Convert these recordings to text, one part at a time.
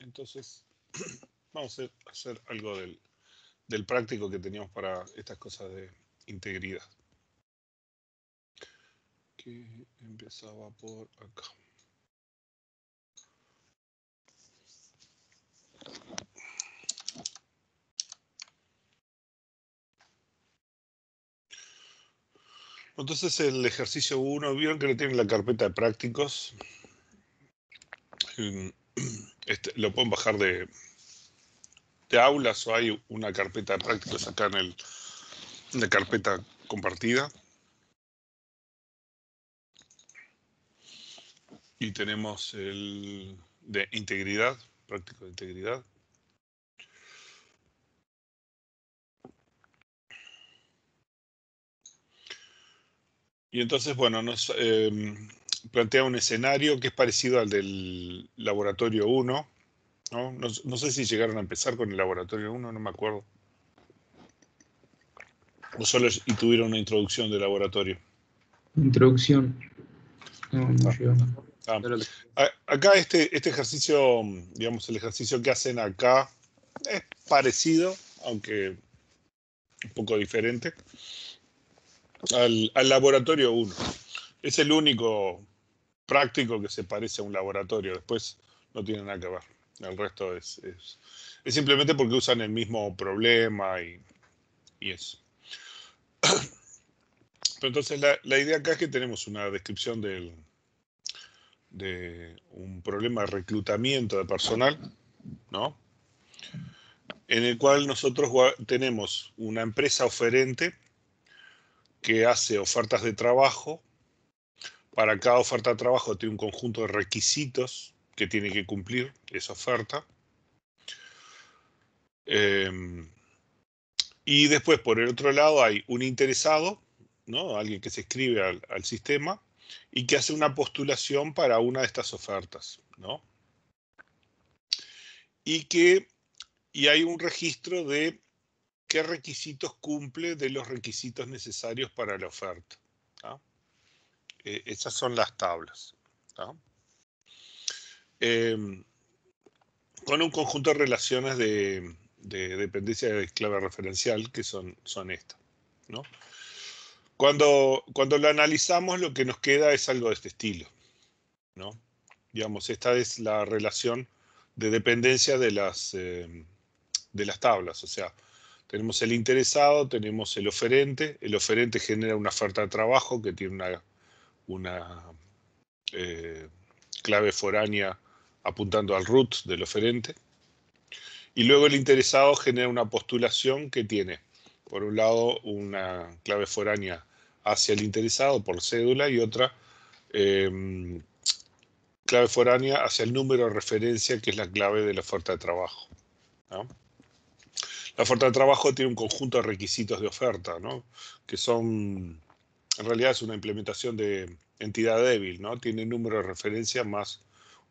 Entonces, vamos a hacer algo del práctico que teníamos para estas cosas de integridad. Que empezaba por acá. Entonces el ejercicio 1, vieron que lo tienen en la carpeta de prácticos. Lo pueden bajar de aulas o hay una carpeta de prácticos acá en la carpeta compartida. Y tenemos el de integridad, práctico de integridad. Y entonces, bueno, nos plantea un escenario que es parecido al del laboratorio 1. No sé si llegaron a empezar con el laboratorio 1, no me acuerdo. O solo y tuvieron una introducción de laboratorio. Introducción. No llegamos. Acá este ejercicio, digamos, el ejercicio que hacen acá es parecido, aunque un poco diferente, al laboratorio 1. Es el único práctico que se parece a un laboratorio. Después no tiene nada que ver. El resto es simplemente porque usan el mismo problema y eso. Pero entonces la idea acá es que tenemos una descripción de un problema de reclutamiento de personal, ¿no? En el cual nosotros tenemos una empresa oferente que hace ofertas de trabajo. Para cada oferta de trabajo tiene un conjunto de requisitos que tiene que cumplir esa oferta. Y después, por el otro lado, hay un interesado, ¿no? Alguien que se inscribe al sistema y que hace una postulación para una de estas ofertas, ¿no? Y hay un registro de qué requisitos cumple de los requisitos necesarios para la oferta, ¿no? Esas son las tablas, ¿no? Con un conjunto de relaciones de dependencia de clave referencial que son estas, ¿no? Cuando lo analizamos, lo que nos queda es algo de este estilo, ¿no? Digamos, esta es la relación de dependencia de las tablas. O sea, tenemos el interesado, tenemos el oferente genera una oferta de trabajo que tiene una clave foránea apuntando al root del oferente. Y luego el interesado genera una postulación que tiene, por un lado, una clave foránea hacia el interesado por cédula y otra clave foránea hacia el número de referencia, que es la clave de la oferta de trabajo, ¿no? La oferta de trabajo tiene un conjunto de requisitos de oferta, ¿no? Que son, en realidad es una implementación de entidad débil, ¿no? Tiene número de referencia más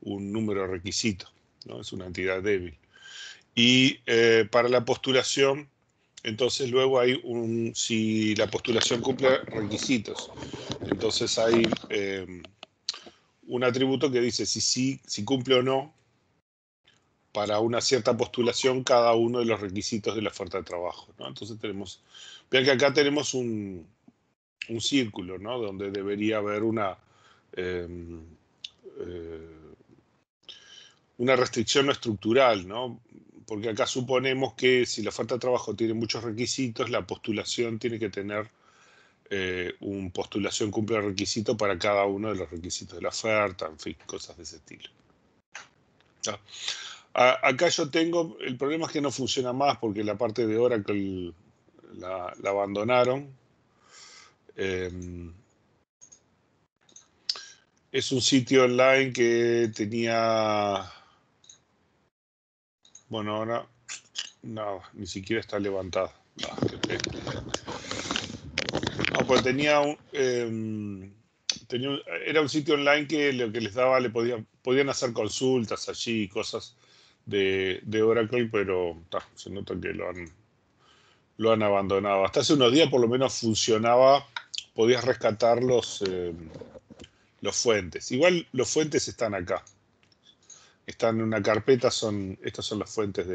un número de requisito, ¿no? Es una entidad débil. Y para la postulación, entonces luego hay si la postulación cumple requisitos, entonces hay un atributo que dice si cumple o no para una cierta postulación cada uno de los requisitos de la oferta de trabajo, ¿no? Entonces vean que acá tenemos un círculo, ¿no? Donde debería haber una restricción no estructural, ¿no? Porque acá suponemos que si la oferta de trabajo tiene muchos requisitos, la postulación tiene que tener una postulación cumple el requisito para cada uno de los requisitos de la oferta, en fin, cosas de ese estilo. ¿No? Acá yo tengo, el problema es que no funciona más porque la parte de Oracle la abandonaron. Es un sitio online que tenía... Bueno, ahora no, ni siquiera está levantado. No, pues tenía era un sitio online que lo que les daba, podían hacer consultas allí y cosas de Oracle, pero se nota que lo han abandonado. Hasta hace unos días por lo menos funcionaba, podías rescatar los fuentes. Igual los fuentes están acá. están en una carpeta, estas son las fuentes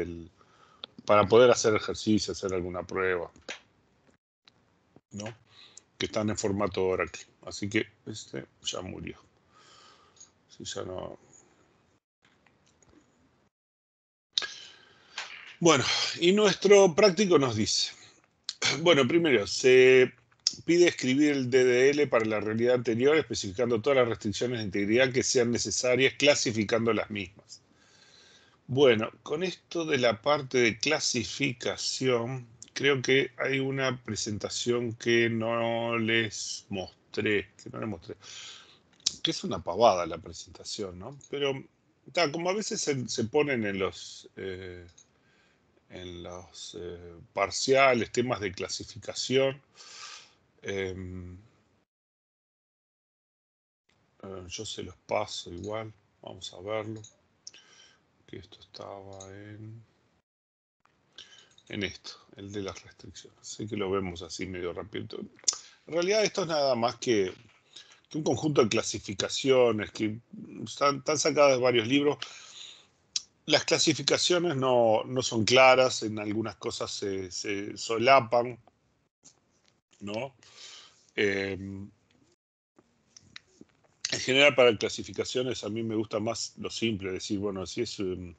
para poder hacer ejercicio, hacer alguna prueba, ¿no? Que están en formato Oracle. Así que este ya murió. Si ya no... Bueno, y nuestro práctico nos dice, bueno, primero, se pide escribir el DDL para la realidad anterior, especificando todas las restricciones de integridad que sean necesarias, clasificando las mismas. Bueno, con esto de la parte de clasificación, creo que hay una presentación que no les mostré, que es una pavada la presentación, ¿no? Pero como a veces se ponen en los parciales, temas de clasificación, yo se los paso igual, vamos a verlo, que esto estaba en esto, el de las restricciones, así que lo vemos así medio rápido. En realidad esto es nada más que un conjunto de clasificaciones que están sacadas de varios libros. Las clasificaciones no son claras, en algunas cosas se solapan, ¿no? En general, para clasificaciones a mí me gusta más lo simple, decir, bueno, si es un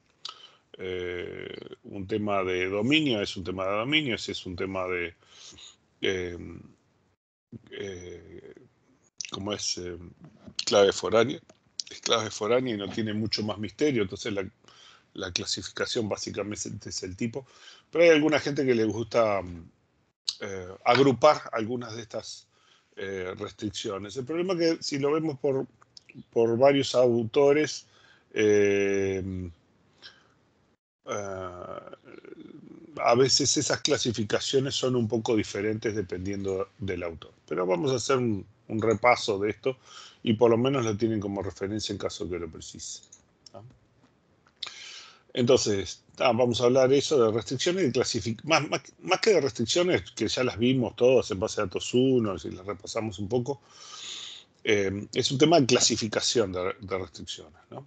tema de dominio, es un tema de dominio, si es un tema de como es clave foránea, es clave foránea y no tiene mucho más misterio, entonces la clasificación básicamente es el tipo, pero hay alguna gente que le gusta agrupar algunas de estas restricciones. El problema es que si lo vemos por varios autores, a veces esas clasificaciones son un poco diferentes dependiendo del autor. Pero vamos a hacer un repaso de esto y por lo menos lo tienen como referencia en caso que lo precise, ¿no? Entonces, vamos a hablar eso de restricciones y más que de restricciones, que ya las vimos todas en base a datos 1, si las repasamos un poco, es un tema de clasificación de restricciones, ¿no?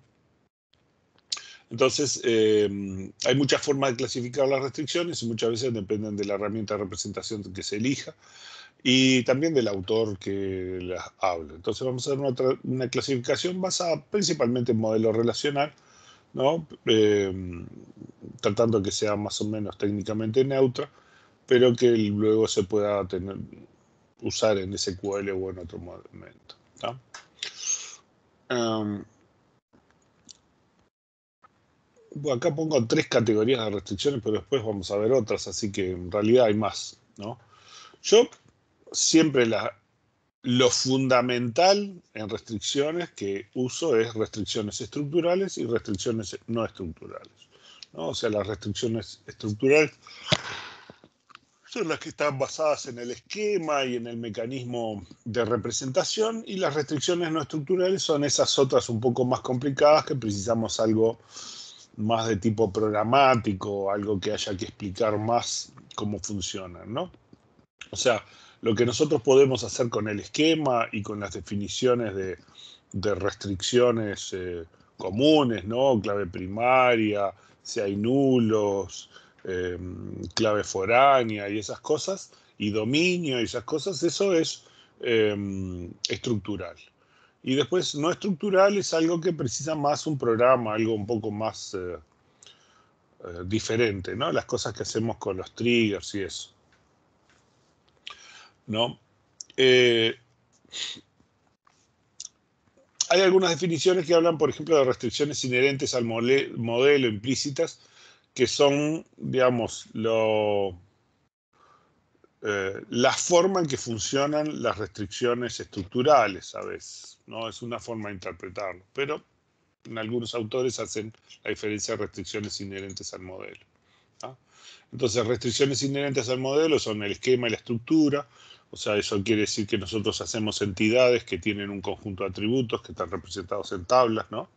Entonces, hay muchas formas de clasificar las restricciones y muchas veces dependen de la herramienta de representación que se elija y también del autor que las habla. Entonces, vamos a hacer una clasificación basada principalmente en modelo relacional, ¿no? Tratando que sea más o menos técnicamente neutra, pero que luego se pueda usar en SQL o en otro momento, ¿no? Acá pongo 3 categorías de restricciones, pero después vamos a ver otras, así que en realidad hay más, ¿no? Yo siempre lo fundamental en restricciones que uso es restricciones estructurales y restricciones no estructurales, ¿no? O sea, las restricciones estructurales son las que están basadas en el esquema y en el mecanismo de representación, y las restricciones no estructurales son esas otras un poco más complicadas que precisamos algo más de tipo programático, algo que haya que explicar más cómo funcionan, ¿no? O sea, lo que nosotros podemos hacer con el esquema y con las definiciones de restricciones comunes, ¿no? Clave primaria, si hay nulos, clave foránea y esas cosas, y dominio y esas cosas, eso es estructural. Y después no estructural es algo que precisa más un programa, algo un poco más diferente, ¿no? Las cosas que hacemos con los triggers y eso, ¿no? Hay algunas definiciones que hablan, por ejemplo, de restricciones inherentes al modelo implícitas, que son, digamos, la forma en que funcionan las restricciones estructurales a veces, ¿no? Es una forma de interpretarlo, pero en algunos autores hacen la diferencia de restricciones inherentes al modelo, ¿no? Entonces, restricciones inherentes al modelo son el esquema y la estructura. O sea, eso quiere decir que nosotros hacemos entidades que tienen un conjunto de atributos que están representados en tablas, ¿no?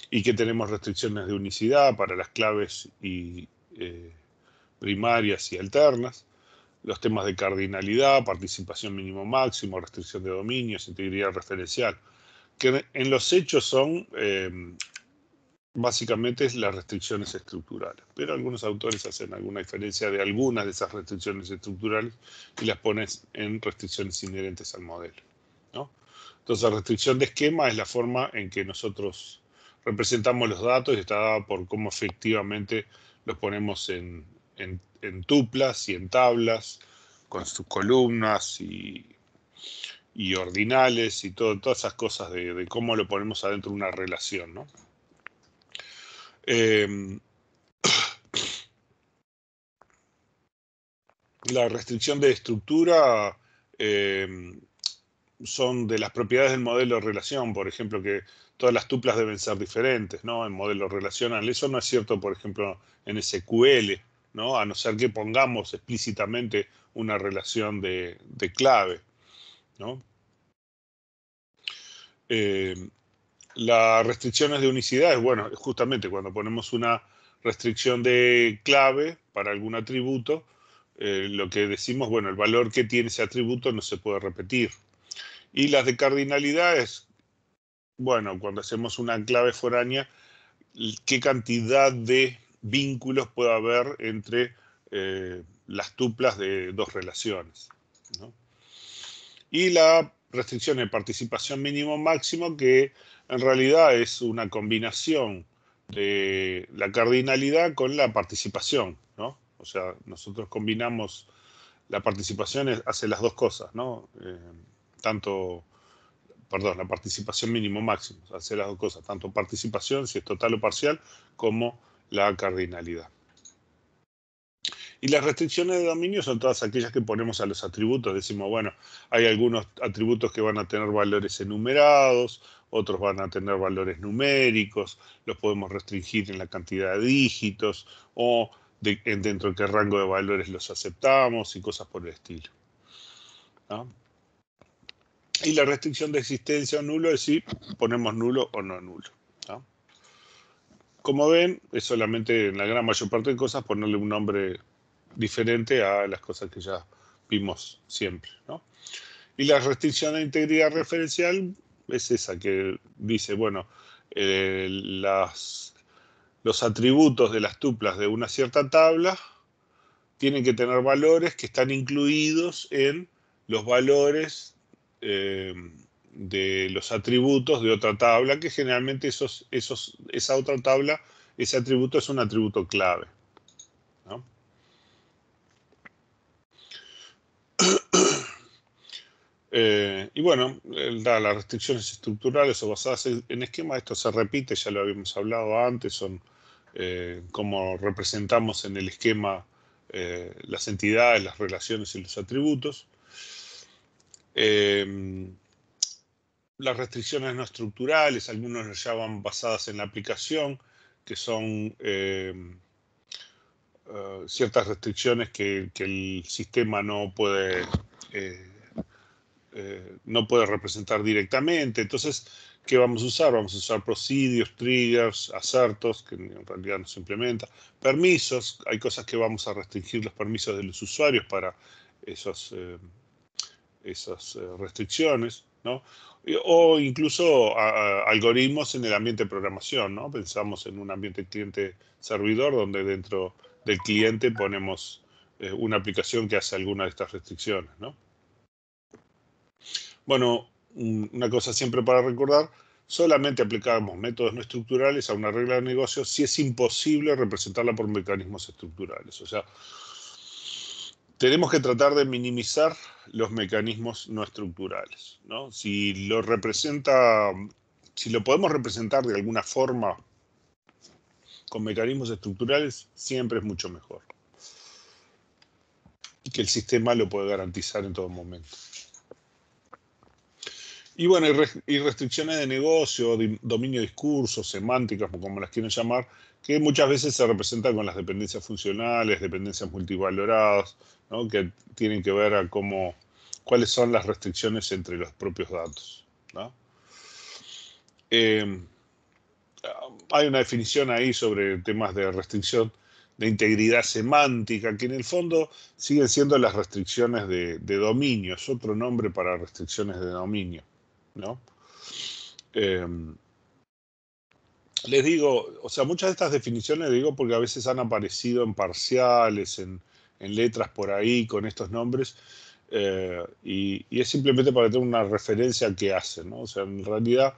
Y que tenemos restricciones de unicidad para las claves primarias y alternas. Los temas de cardinalidad, participación mínimo-máximo, restricción de dominios, integridad referencial, que en los hechos son básicamente es las restricciones estructurales. Pero algunos autores hacen alguna diferencia de algunas de esas restricciones estructurales y las ponen en restricciones inherentes al modelo, ¿no? Entonces, la restricción de esquema es la forma en que nosotros representamos los datos y está dada por cómo efectivamente los ponemos en tuplas y en tablas, con sus columnas y ordinales y todas esas cosas de cómo lo ponemos adentro de una relación, ¿no? La restricción de estructura son de las propiedades del modelo de relación, por ejemplo, que todas las tuplas deben ser diferentes, ¿no? En modelo relacional. Eso no es cierto, por ejemplo, en SQL, ¿no? A no ser que pongamos explícitamente una relación de clave, ¿no? Las restricciones de unicidad es, bueno, justamente cuando ponemos una restricción de clave para algún atributo, lo que decimos, bueno, el valor que tiene ese atributo no se puede repetir. Y las de cardinalidad es, bueno, cuando hacemos una clave foránea, qué cantidad de vínculos puede haber entre las tuplas de dos relaciones, ¿no? Y la restricción de participación mínimo-máximo, que en realidad es una combinación de la cardinalidad con la participación, ¿no? O sea, nosotros combinamos la participación, hace las dos cosas, ¿no? La participación mínimo-máximo, hace las dos cosas, tanto participación, si es total o parcial, como la cardinalidad. Y las restricciones de dominio son todas aquellas que ponemos a los atributos. Decimos, bueno, hay algunos atributos que van a tener valores enumerados, otros van a tener valores numéricos, los podemos restringir en la cantidad de dígitos o dentro de qué rango de valores los aceptamos y cosas por el estilo, ¿no? Y la restricción de existencia o nulo es si ponemos nulo o no nulo, ¿no? Como ven, es solamente en la gran mayor parte de cosas ponerle un nombre diferente a las cosas que ya vimos siempre, ¿no? Y la restricción de integridad referencial es esa que dice, bueno, los atributos de las tuplas de una cierta tabla tienen que tener valores que están incluidos en los valores de los atributos de otra tabla, que generalmente esa otra tabla, ese atributo es un atributo clave, ¿no? Y bueno, las restricciones estructurales o basadas en esquemas, esto se repite, ya lo habíamos hablado antes, son cómo representamos en el esquema las entidades, las relaciones y los atributos. Las restricciones no estructurales, algunos las llaman basadas en la aplicación, que son ciertas restricciones que el sistema no puede representar directamente. Entonces, ¿qué vamos a usar? Vamos a usar procedures, triggers, acertos, que en realidad no se implementa. Permisos, hay cosas que vamos a restringir los permisos de los usuarios para esas restricciones, ¿no? O incluso algoritmos en el ambiente de programación, ¿no? Pensamos en un ambiente cliente-servidor donde dentro del cliente ponemos una aplicación que hace alguna de estas restricciones, ¿no? Bueno, una cosa siempre para recordar, solamente aplicamos métodos no estructurales a una regla de negocio si es imposible representarla por mecanismos estructurales. O sea, tenemos que tratar de minimizar los mecanismos no estructurales, ¿no? Si lo podemos representar de alguna forma con mecanismos estructurales, siempre es mucho mejor. Y que el sistema lo puede garantizar en todo momento. Y bueno, y restricciones de negocio, dominio de discursos, semánticas, como las quieren llamar, que muchas veces se representan con las dependencias funcionales, dependencias multivaloradas, ¿no? Que tienen que ver a cuáles son las restricciones entre los propios datos, ¿no? Hay una definición ahí sobre temas de restricción de integridad semántica, que en el fondo siguen siendo las restricciones de dominio, es otro nombre para restricciones de dominio, ¿no? les digo, o sea, muchas de estas definiciones les digo porque a veces han aparecido en parciales, en letras por ahí con estos nombres, y es simplemente para tener una referencia a qué hacen, ¿no? O sea, en realidad,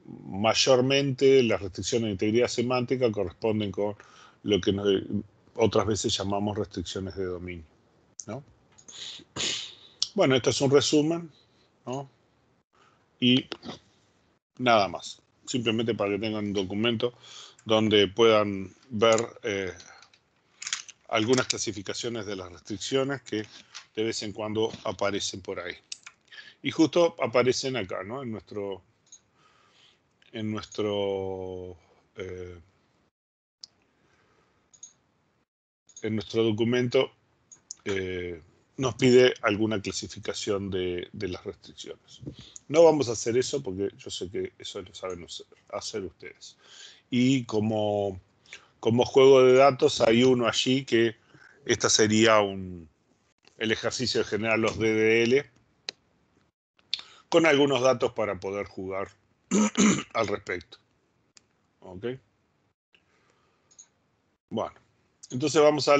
mayormente las restricciones de integridad semántica corresponden con lo que otras veces llamamos restricciones de dominio, ¿no? Bueno, esto es un resumen, ¿no? Y nada más. Simplemente para que tengan un documento donde puedan ver algunas clasificaciones de las restricciones que de vez en cuando aparecen por ahí. Y justo aparecen acá, ¿no? En nuestro documento nos pide alguna clasificación de las restricciones. No vamos a hacer eso porque yo sé que eso lo saben hacer ustedes. Y como juego de datos hay uno allí que esta sería el ejercicio de generar los DDL con algunos datos para poder jugar al respecto. ¿Ok? Bueno, entonces vamos a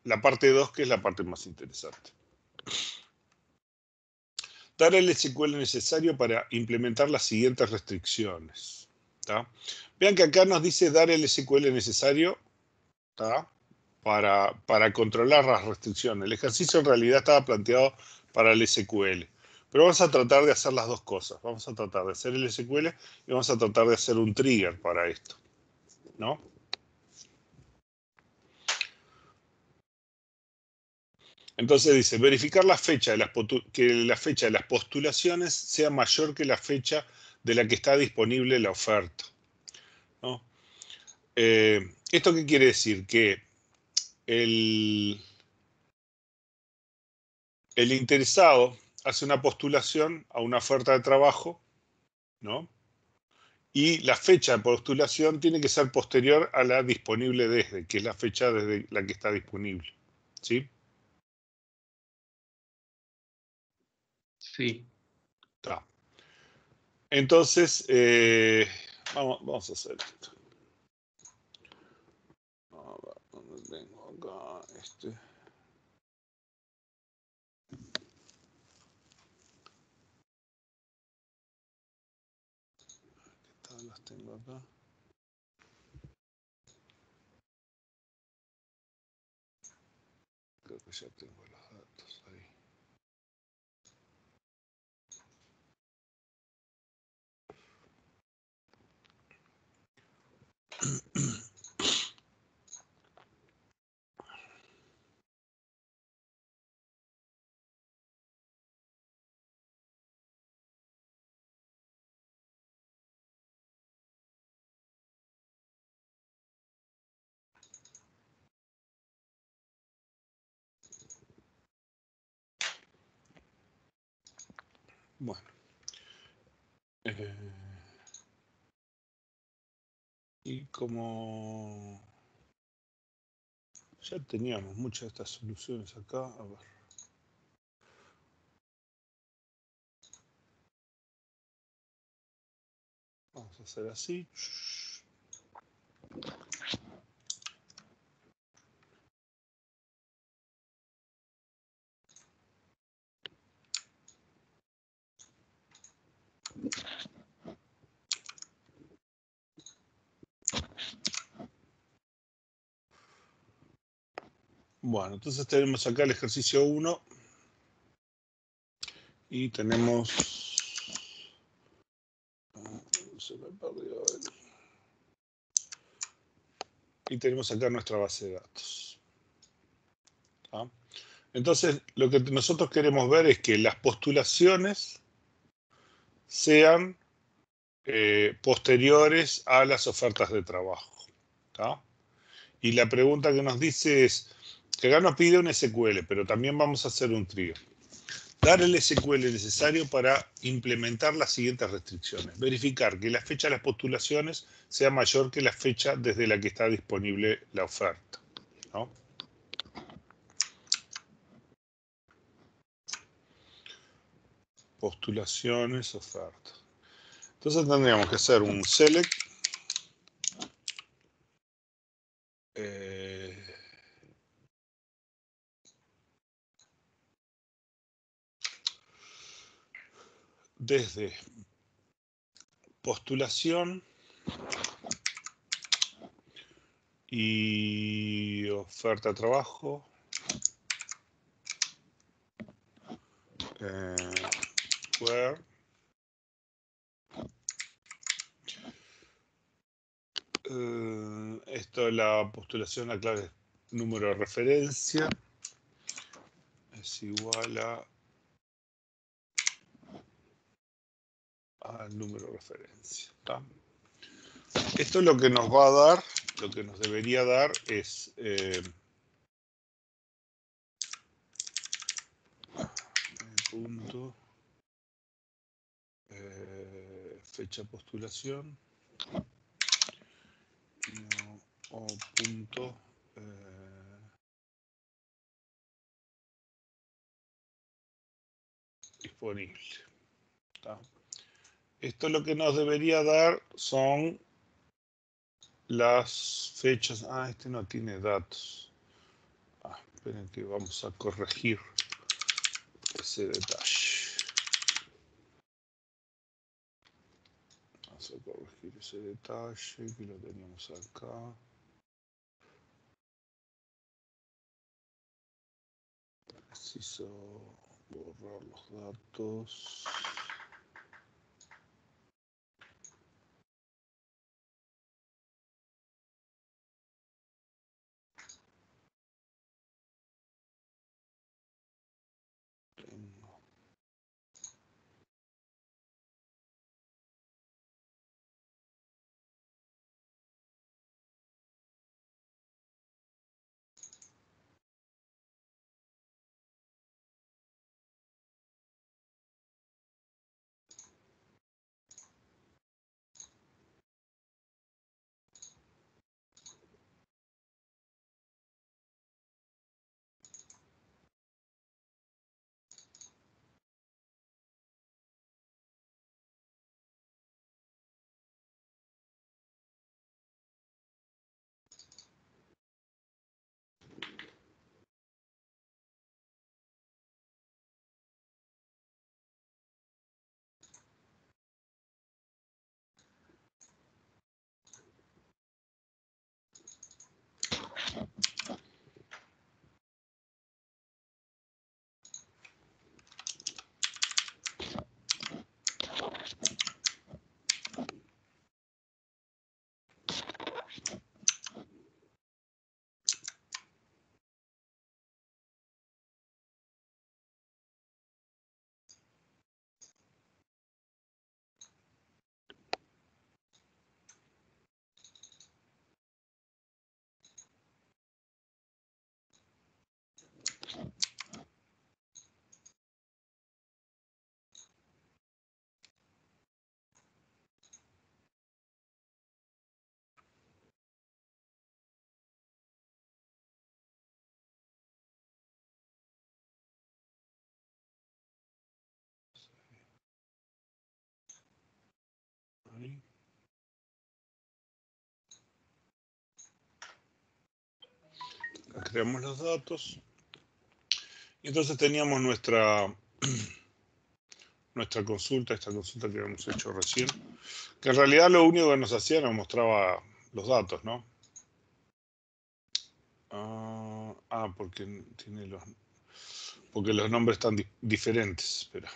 la parte 2, que es la parte más interesante. Dar el SQL necesario para implementar las siguientes restricciones. ¿Tá? Vean que acá nos dice dar el SQL necesario, ¿tá? para controlar las restricciones. El ejercicio en realidad estaba planteado para el SQL. Pero vamos a tratar de hacer las dos cosas. Vamos a tratar de hacer el SQL y vamos a tratar de hacer un trigger para esto, ¿no? Entonces dice, verificar la fecha que la fecha de las postulaciones sea mayor que la fecha de la que está disponible la oferta, ¿no? ¿Esto qué quiere decir? Que el interesado hace una postulación a una oferta de trabajo, ¿no? Y la fecha de postulación tiene que ser posterior a la disponible desde, que es la fecha desde la que está disponible, ¿sí? Sí. Está. Entonces, vamos a hacer esto. A ver, ¿dónde tengo acá? Las tengo acá. Creo que ya tengo los datos ahí. Bueno. Y como ya teníamos muchas de estas soluciones acá, a ver. Vamos a hacer así. Bueno, entonces tenemos acá el ejercicio 1 y tenemos... Se me perdió y tenemos acá nuestra base de datos. ¿Ah? Entonces, lo que nosotros queremos ver es que las postulaciones sean posteriores a las ofertas de trabajo. ¿Tá? Y la pregunta que nos dice es, que acá nos pide un SQL, pero también vamos a hacer un trigger. Dar el SQL necesario para implementar las siguientes restricciones. Verificar que la fecha de las postulaciones sea mayor que la fecha desde la que está disponible la oferta, ¿no? Postulaciones, ofertas. Entonces tendríamos que hacer un select desde postulación y oferta de trabajo, where esto es la postulación, la clave número de referencia es igual al número de referencia. ¿Tá? Esto es lo que nos va a dar, lo que nos debería dar es punto fecha postulación o punto disponible. ¿Tá? Esto lo que nos debería dar son las fechas. Este no tiene datos. Esperen que vamos a corregir ese detalle. Vamos a corregir ese detalle que lo teníamos acá. Preciso borrar los datos. Ahí. Creamos los datos. Y entonces teníamos nuestra consulta, esta consulta que habíamos hecho recién, que en realidad lo único que nos hacía nos mostraba los datos, ¿no? Porque tiene porque los nombres están diferentes. Espera.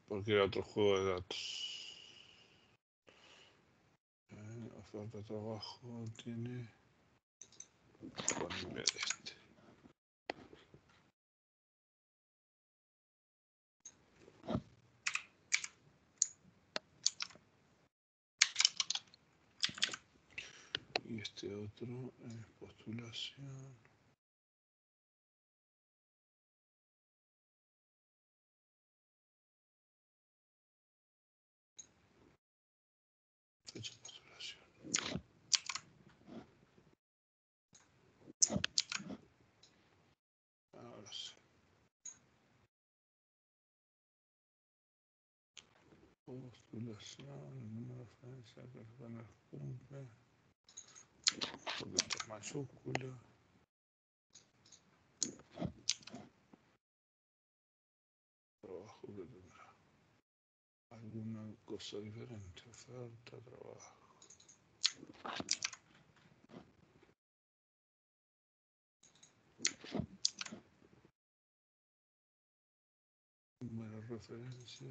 Porque era otro juego de datos. Oferta de trabajo tiene disponible este. Y este otro es postulación. Fecha de postulación. Ahora sí. Postulación, número de referencia que el cumple. Porque esto es mayúscula. Trabajo que tendrá alguna cosa diferente. Oferta, trabajo. Número de referencia.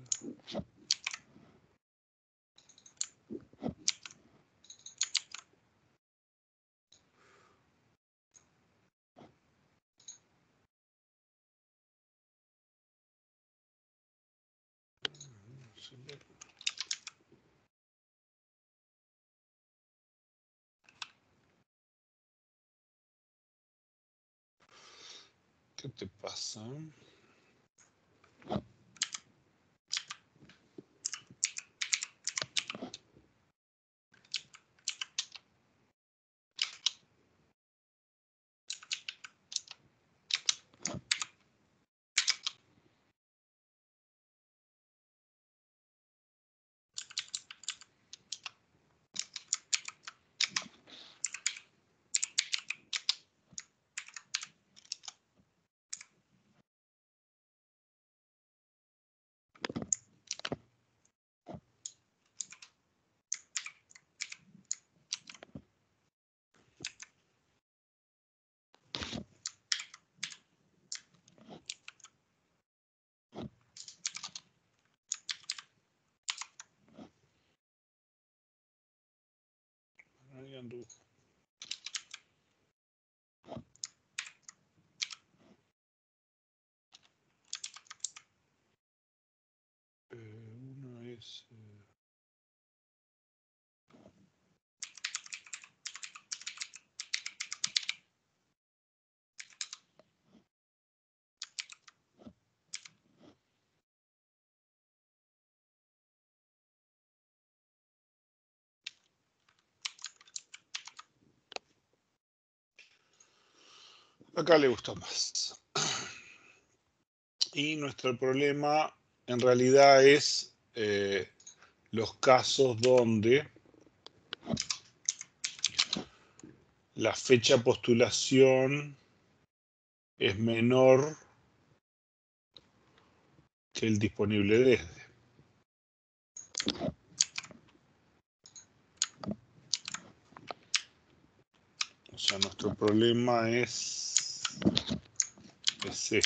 ¿Qué te pasa? Ahí anduvo. Uno es... acá le gustó más. Y nuestro problema en realidad es los casos donde la fecha de postulación es menor que el disponible desde. O sea, nuestro problema es este.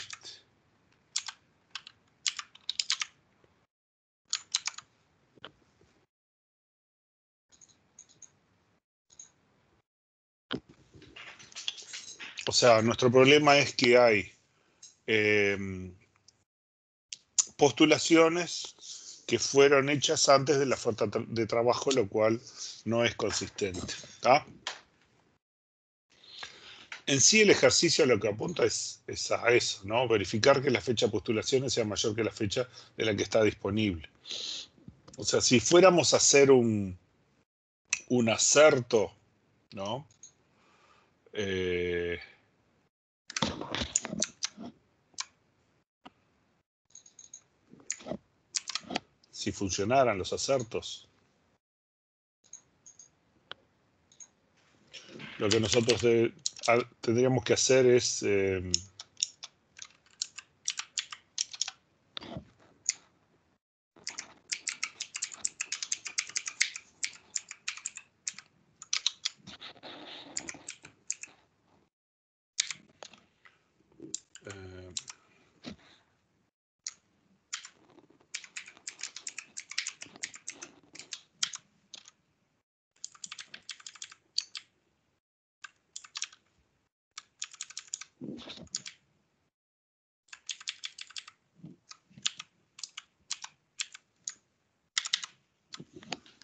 O sea, nuestro problema es que hay postulaciones que fueron hechas antes de la oferta de trabajo, lo cual no es consistente. ¿Tá? En sí el ejercicio lo que apunta es a eso, ¿no? Verificar que la fecha de postulaciones sea mayor que la fecha de la que está disponible. O sea, si fuéramos a hacer un acerto, ¿no? Si funcionaran los acertos, lo que nosotros tendríamos que hacer es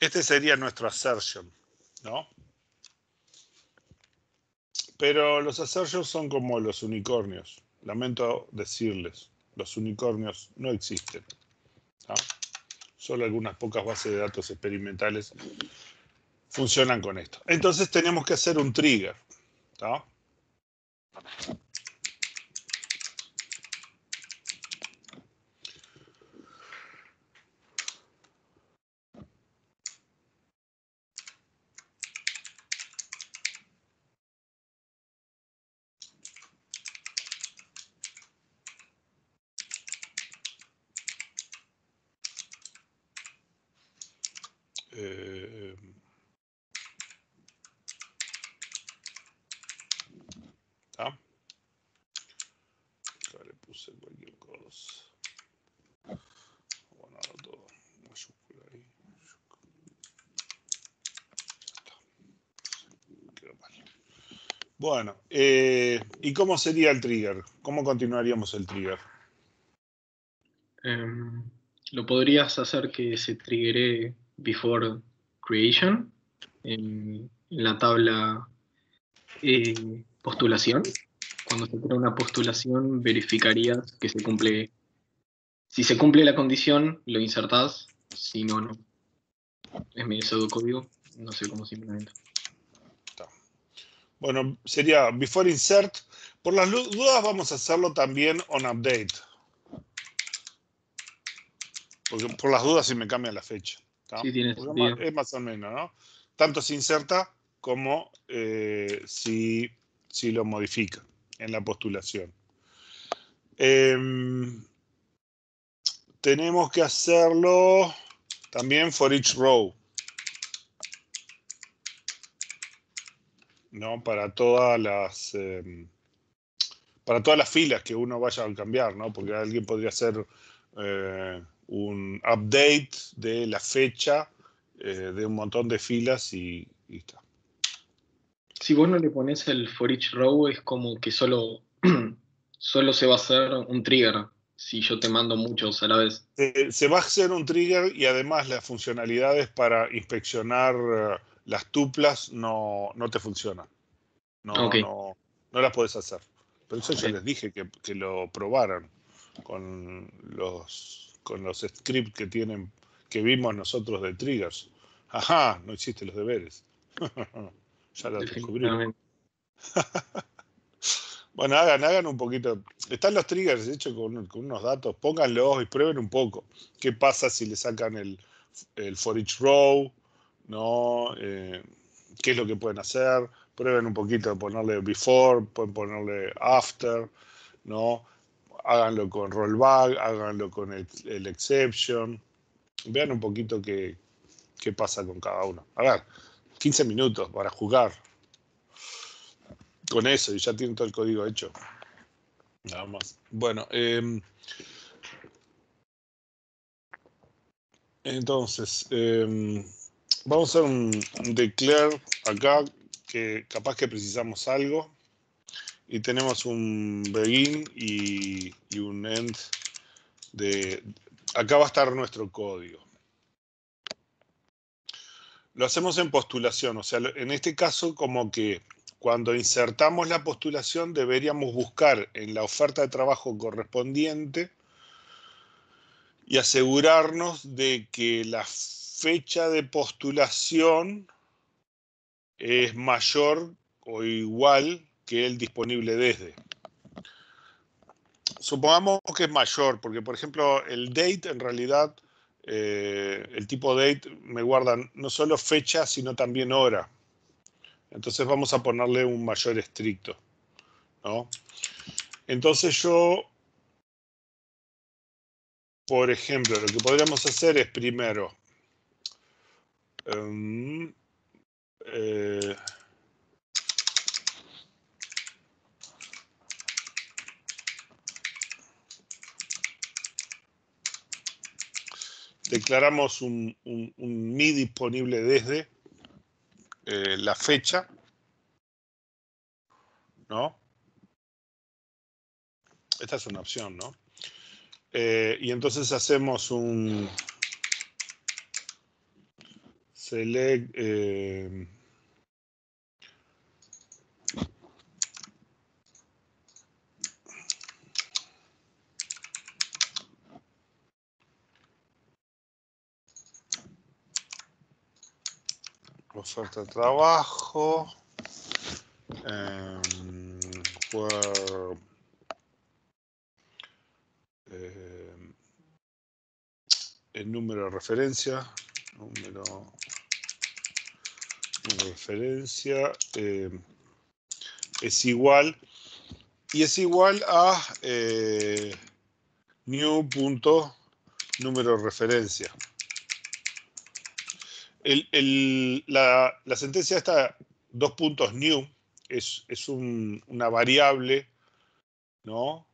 este sería nuestro assertion, ¿no? Pero los assertions son como los unicornios. Lamento decirles, los unicornios no existen. ¿No? Solo algunas pocas bases de datos experimentales funcionan con esto. Entonces tenemos que hacer un trigger, ¿tá? ¿Tá? Acá le puse cualquier cosa. Bueno, ahora todo mayúscula ahí. Quedó mal. Bueno, ¿y cómo sería el trigger? ¿Cómo continuaríamos el trigger? Lo podrías hacer que se triggere before creation en la tabla postulación. Cuando se crea una postulación, verificarías que se cumple. Si se cumple la condición, lo insertás. Si no, no. Es mi pseudocódigo. No sé cómo se implementa. Tá. Bueno, sería before insert. Por las dudas vamos a hacerlo también on update. Porque por las dudas si me cambia la fecha. ¿Tá? Sí, tiene Porque sentido. es más o menos, ¿no? Tanto se inserta como si lo modifica en la postulación. Tenemos que hacerlo también for each row, ¿no? Para todas las filas que uno vaya a cambiar, ¿no? Porque alguien podría hacer un update de la fecha de un montón de filas y está. Si vos no le pones el for each row, es como que solo, solo se va a hacer un trigger si yo te mando muchos a la vez. Se va a hacer un trigger y además las funcionalidades para inspeccionar las tuplas no te funcionan. Ok, No las puedes hacer. Por eso yo ok. les dije que lo probaran con los scripts que vimos nosotros de triggers. Ajá, no hiciste los deberes. Ya lo descubrí. Definitivamente. Bueno, hagan un poquito. Están los triggers hechos con unos datos. Pónganlos y prueben un poco. ¿Qué pasa si le sacan el for each row? ¿No? ¿Qué es lo que pueden hacer? Prueben un poquito de ponerle before, pueden ponerle after, ¿no? Háganlo con rollback, háganlo con el exception. Vean un poquito qué pasa con cada uno. A ver, 15 minutos para jugar con eso y ya tienen todo el código hecho. Nada más. Bueno, entonces, vamos a hacer un declare acá que capaz que precisamos algo. Y tenemos un begin y un end acá va a estar nuestro código. Lo hacemos en postulación, o sea, en este caso como que cuando insertamos la postulación deberíamos buscar en la oferta de trabajo correspondiente y asegurarnos de que la fecha de postulación es mayor o igual que el disponible desde. Supongamos que es mayor, porque por ejemplo el date en realidad, el tipo date me guarda no solo fecha, sino también hora. Entonces vamos a ponerle un mayor estricto, ¿no? Entonces yo, por ejemplo, lo que podríamos hacer es primero, declaramos un mi disponible desde la fecha, ¿no? Esta es una opción, ¿no? Y entonces hacemos un select oferta de trabajo, el número de referencia, número de referencia es igual, y es igual a new.número de referencia. La sentencia esta, dos puntos new, es una variable, ¿no?,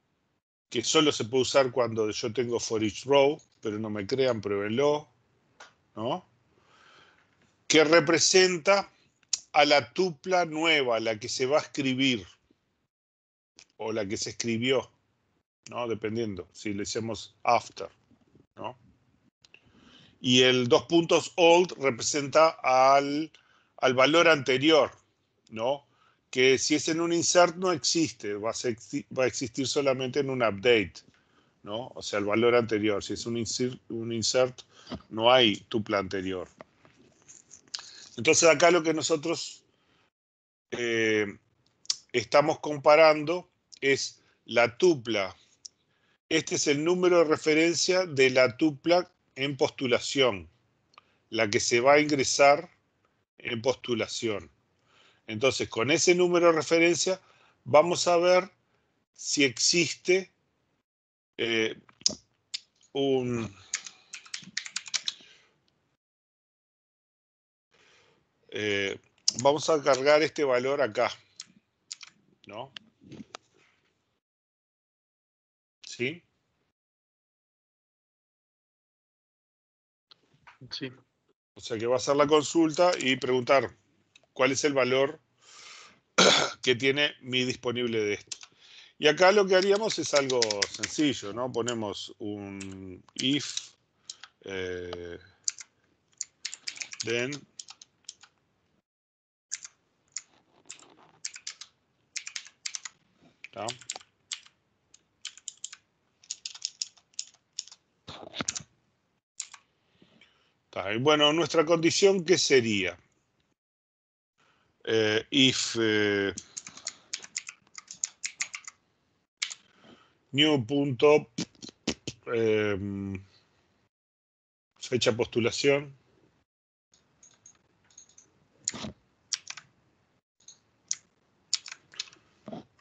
que solo se puede usar cuando yo tengo for each row, pero no me crean, pruébenlo, ¿no?, que representa a la tupla nueva, la que se va a escribir, o la que se escribió, ¿no?, dependiendo, si le decimos after, ¿no? Y el dos puntos old representa al valor anterior, ¿no?, que si es en un insert no existe, va a existir solamente en un update, ¿no? O sea, el valor anterior. Si es un insert no hay tupla anterior. Entonces acá lo que nosotros estamos comparando es la tupla. Este es el número de referencia de la tupla en postulación, la que se va a ingresar en postulación. Entonces, con ese número de referencia vamos a ver si existe vamos a cargar este valor acá, ¿no? ¿Sí? Sí. O sea que va a hacer la consulta y preguntar cuál es el valor que tiene mi disponible de esto. Y acá lo que haríamos es algo sencillo, ¿no? Ponemos un if, then, ¿tá? Y bueno, nuestra condición, ¿qué sería? If new punto fecha postulación.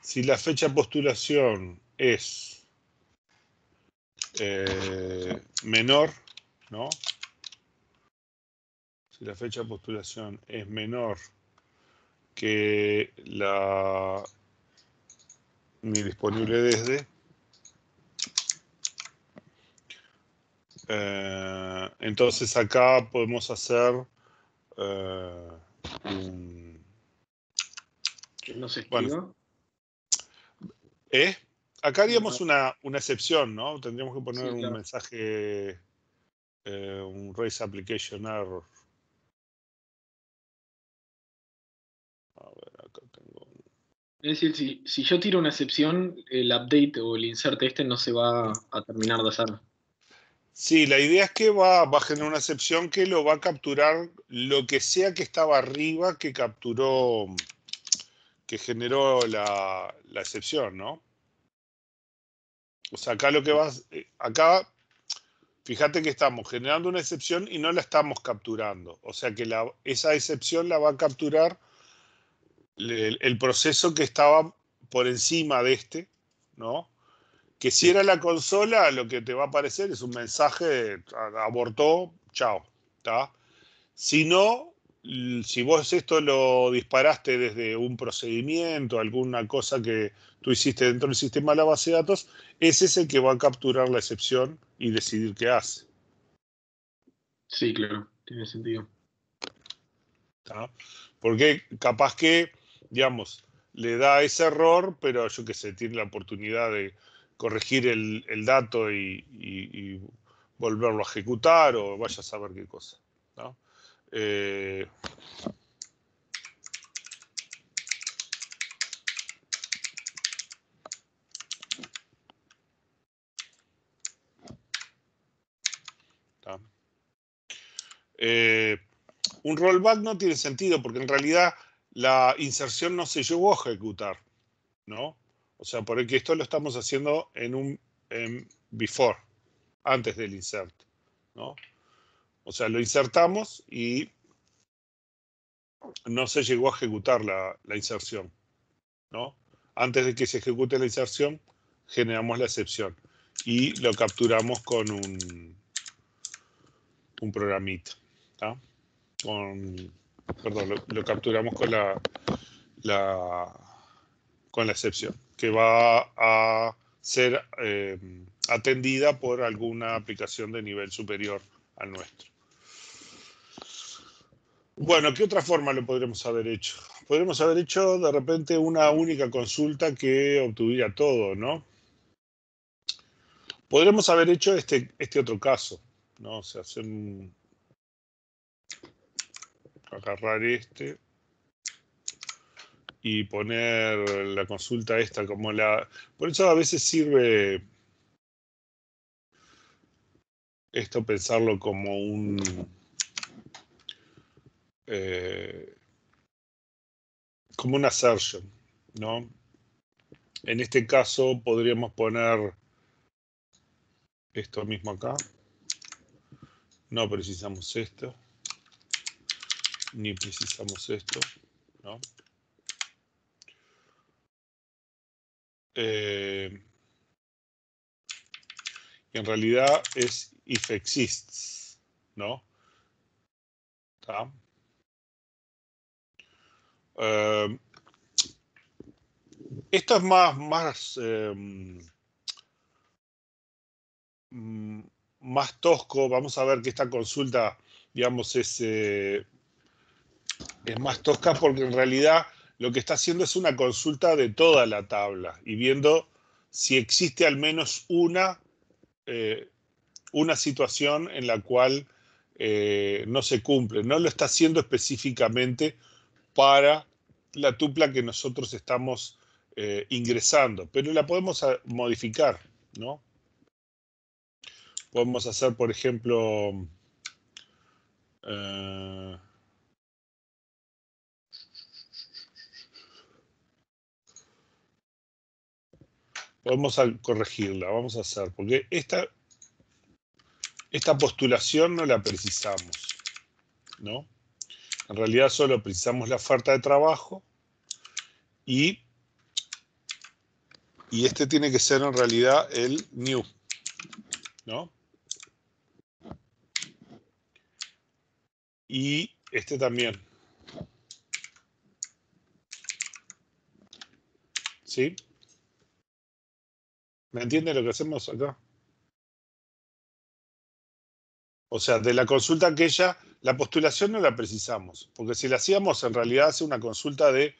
Si la fecha postulación es menor, ¿no? Si la fecha de postulación es menor que mi disponible desde, entonces acá podemos hacer Que no se bueno, escriba. acá haríamos No, una excepción, ¿no? Tendríamos que poner sí, un claro. mensaje, un raise application error. A ver, acá tengo. Es decir, si yo tiro una excepción, el update o el insert este no se va a terminar de hacer. Sí, la idea es que va a generar una excepción que lo va a capturar lo que sea que estaba arriba que capturó, que generó la excepción, ¿no? O sea, acá lo que acá, fíjate que estamos generando una excepción y no la estamos capturando. O sea que esa excepción la va a capturar el proceso que estaba por encima de este, ¿no? Que si era la consola, lo que te va a aparecer es un mensaje, abortó, chao, ¿está? Si no, si vos esto lo disparaste desde un procedimiento, alguna cosa que tú hiciste dentro del sistema de la base de datos, ese es el que va a capturar la excepción y decidir qué hace, Sí, claro, tiene sentido. ¿tá? Porque capaz que, digamos, le da ese error, pero yo qué sé, tiene la oportunidad de corregir el dato y volverlo a ejecutar o vaya a saber qué cosa, ¿no? ¿Tá? Un rollback no tiene sentido porque en realidad la inserción no se llegó a ejecutar, ¿no? O sea, porque esto lo estamos haciendo en before, antes del insert, ¿no? O sea, lo insertamos y no se llegó a ejecutar la inserción, ¿no? Antes de que se ejecute la inserción, generamos la excepción y lo capturamos con un programita, ¿tá? Perdón, lo capturamos con con la excepción, que va a ser atendida por alguna aplicación de nivel superior al nuestro. Bueno, ¿qué otra forma lo podríamos haber hecho? Podríamos haber hecho de repente una única consulta que obtuviera todo, ¿no? Podríamos haber hecho este otro caso, ¿no? O sea, agarrar este y poner la consulta esta como la... Por eso a veces sirve esto pensarlo como como una assertion, ¿no? En este caso podríamos poner esto mismo acá. No precisamos esto. Ni precisamos esto, ¿no? Y en realidad es if exists, ¿no? ¿Tá? Esto es más tosco. Vamos a ver que esta consulta, digamos, es más tosca porque en realidad lo que está haciendo es una consulta de toda la tabla y viendo si existe al menos una situación en la cual no se cumple. No lo está haciendo específicamente para la tupla que nosotros estamos ingresando, pero la podemos modificar, ¿no? Podemos hacer, por ejemplo, podemos corregirla, vamos a hacer, porque esta postulación no la precisamos, ¿no? En realidad solo precisamos la oferta de trabajo y este tiene que ser en realidad el new, ¿no? Y este también. ¿Sí? ¿Me entiende lo que hacemos acá? O sea, de la consulta aquella, la postulación no la precisamos, porque si la hacíamos en realidad hace una consulta de,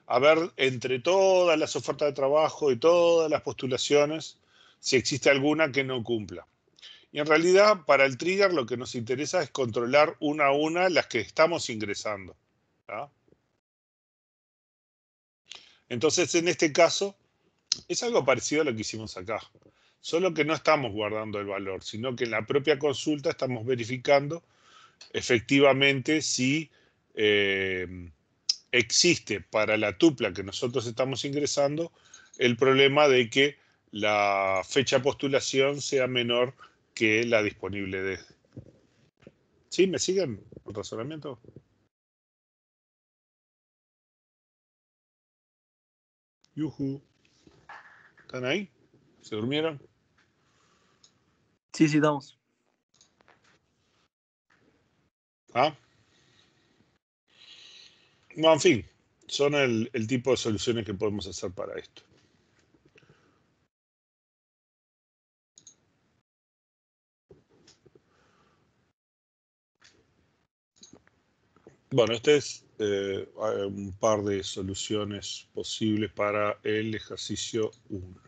a ver, entre todas las ofertas de trabajo y todas las postulaciones, si existe alguna que no cumpla. Y en realidad, para el trigger lo que nos interesa es controlar una a una las que estamos ingresando, ¿tá? Entonces, en este caso, es algo parecido a lo que hicimos acá. Solo que no estamos guardando el valor, sino que en la propia consulta estamos verificando efectivamente si existe para la tupla que nosotros estamos ingresando el problema de que la fecha de postulación sea menor que la disponible de... ¿Sí? ¿Me siguen el razonamiento? Yuhu. ¿Están ahí? ¿Se durmieron? Sí, sí, damos. ¿Ah? No, en fin, son el tipo de soluciones que podemos hacer para esto. Bueno, este es un par de soluciones posibles para el ejercicio 1.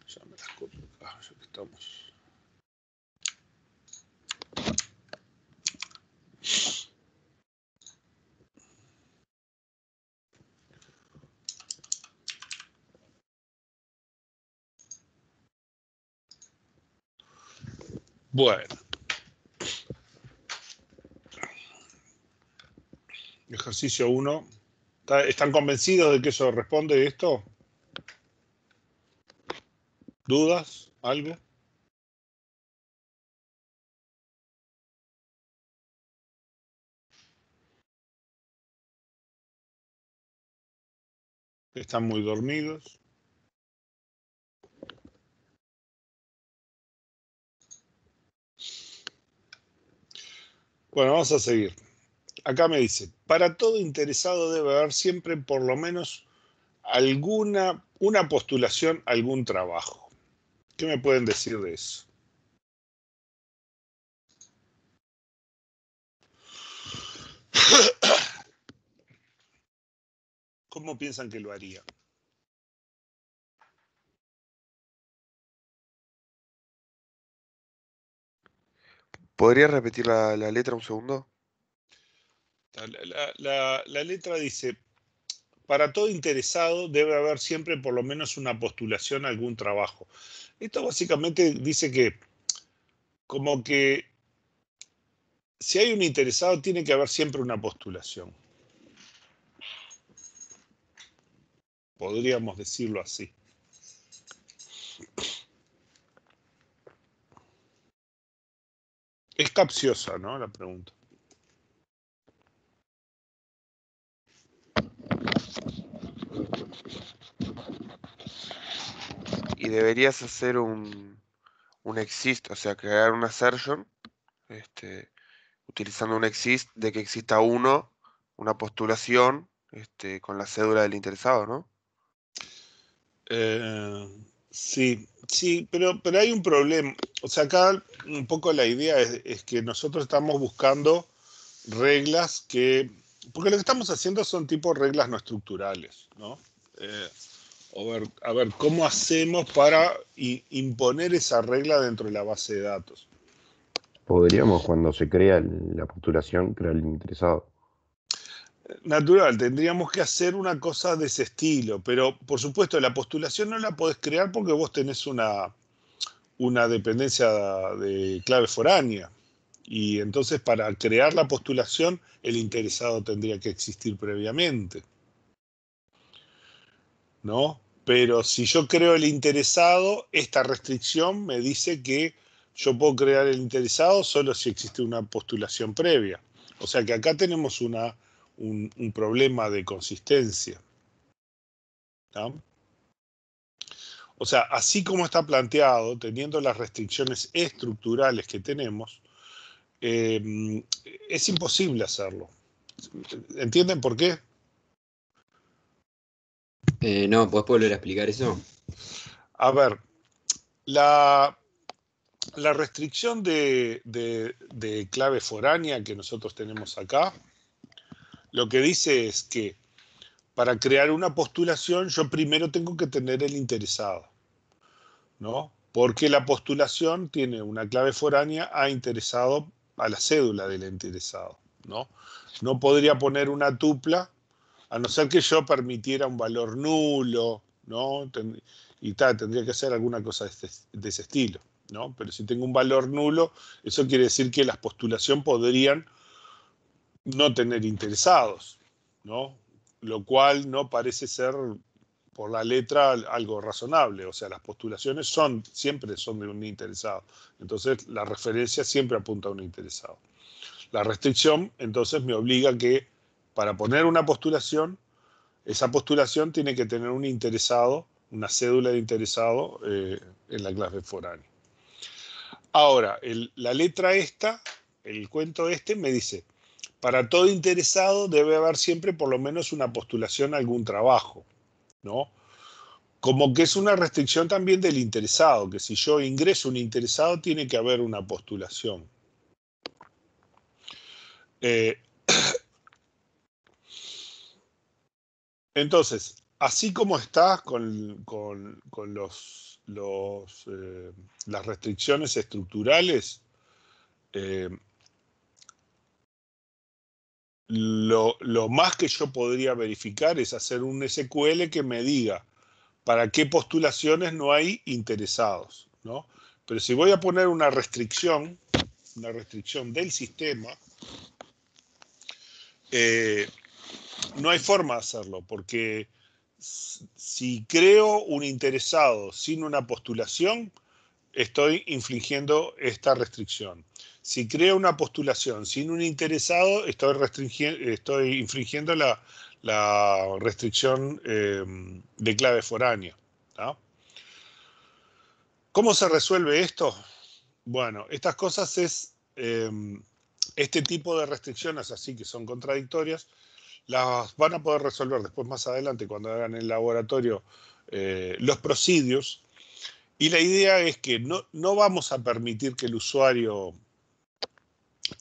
Ya me las copio acá, ya que estamos. Bueno. ejercicio 1. ¿Están convencidos de que eso responde esto? ¿Dudas? ¿Algo? ¿Están muy dormidos? Bueno, vamos a seguir. Acá me dice, para todo interesado debe haber siempre por lo menos una postulación, algún trabajo. ¿Qué me pueden decir de eso? ¿Cómo piensan que lo haría? ¿Podrías repetir la letra un segundo? La letra dice, para todo interesado debe haber siempre por lo menos una postulación, algún trabajo. Esto básicamente dice que como que si hay un interesado tiene que haber siempre una postulación. Podríamos decirlo así. Es capciosa, ¿no? La pregunta. Y deberías hacer un exist, o sea, crear una assertion, utilizando un exist de que exista una postulación, con la cédula del interesado, ¿no? Sí, pero hay un problema. O sea, acá un poco la idea es que nosotros estamos buscando reglas porque lo que estamos haciendo son tipo reglas no estructurales, ¿no? A ver, ¿cómo hacemos para imponer esa regla dentro de la base de datos? Podríamos, cuando se crea la postulación, crear el interesado. Natural, tendríamos que hacer una cosa de ese estilo, pero por supuesto la postulación no la podés crear porque vos tenés una dependencia de clave foránea. Y entonces para crear la postulación el interesado tendría que existir previamente, ¿no? Pero si yo creo el interesado, esta restricción me dice que yo puedo crear el interesado solo si existe una postulación previa. O sea que acá tenemos un problema de consistencia, ¿no? O sea, así como está planteado, teniendo las restricciones estructurales que tenemos, es imposible hacerlo. ¿Entienden por qué? No, ¿podés volver a explicar eso? A ver, la restricción de clave foránea que nosotros tenemos acá, lo que dice es que para crear una postulación yo primero tengo que tener el interesado, ¿no? Porque la postulación tiene una clave foránea a interesado, a la cédula del interesado, ¿no? No podría poner una tupla a no ser que yo permitiera un valor nulo, ¿no? Tendría que hacer alguna cosa de ese estilo, ¿no? Pero si tengo un valor nulo, eso quiere decir que las postulaciones podrían no tener interesados, ¿no? Lo cual no parece ser por la letra algo razonable. O sea, las postulaciones siempre son de un interesado. Entonces, la referencia siempre apunta a un interesado. La restricción, entonces, me obliga que para poner una postulación, esa postulación tiene que tener un interesado, una cédula de interesado en la clave foránea. Ahora, la letra esta, el cuento este, me dice, para todo interesado debe haber siempre por lo menos una postulación a algún trabajo, ¿no? Como que es una restricción también del interesado, que si yo ingreso un interesado tiene que haber una postulación. Entonces, así como está con las restricciones estructurales, lo más que yo podría verificar es hacer un SQL que me diga para qué postulaciones no hay interesados, ¿no? Pero si voy a poner una restricción del sistema, no hay forma de hacerlo, porque si creo un interesado sin una postulación, estoy infringiendo esta restricción. Si creo una postulación sin un interesado, estoy infringiendo la restricción de clave foránea, ¿no? ¿Cómo se resuelve esto? Bueno, estas cosas es, este tipo de restricciones así que son contradictorias, las van a poder resolver después más adelante cuando hagan el laboratorio los procedures. Y la idea es que no vamos a permitir que el usuario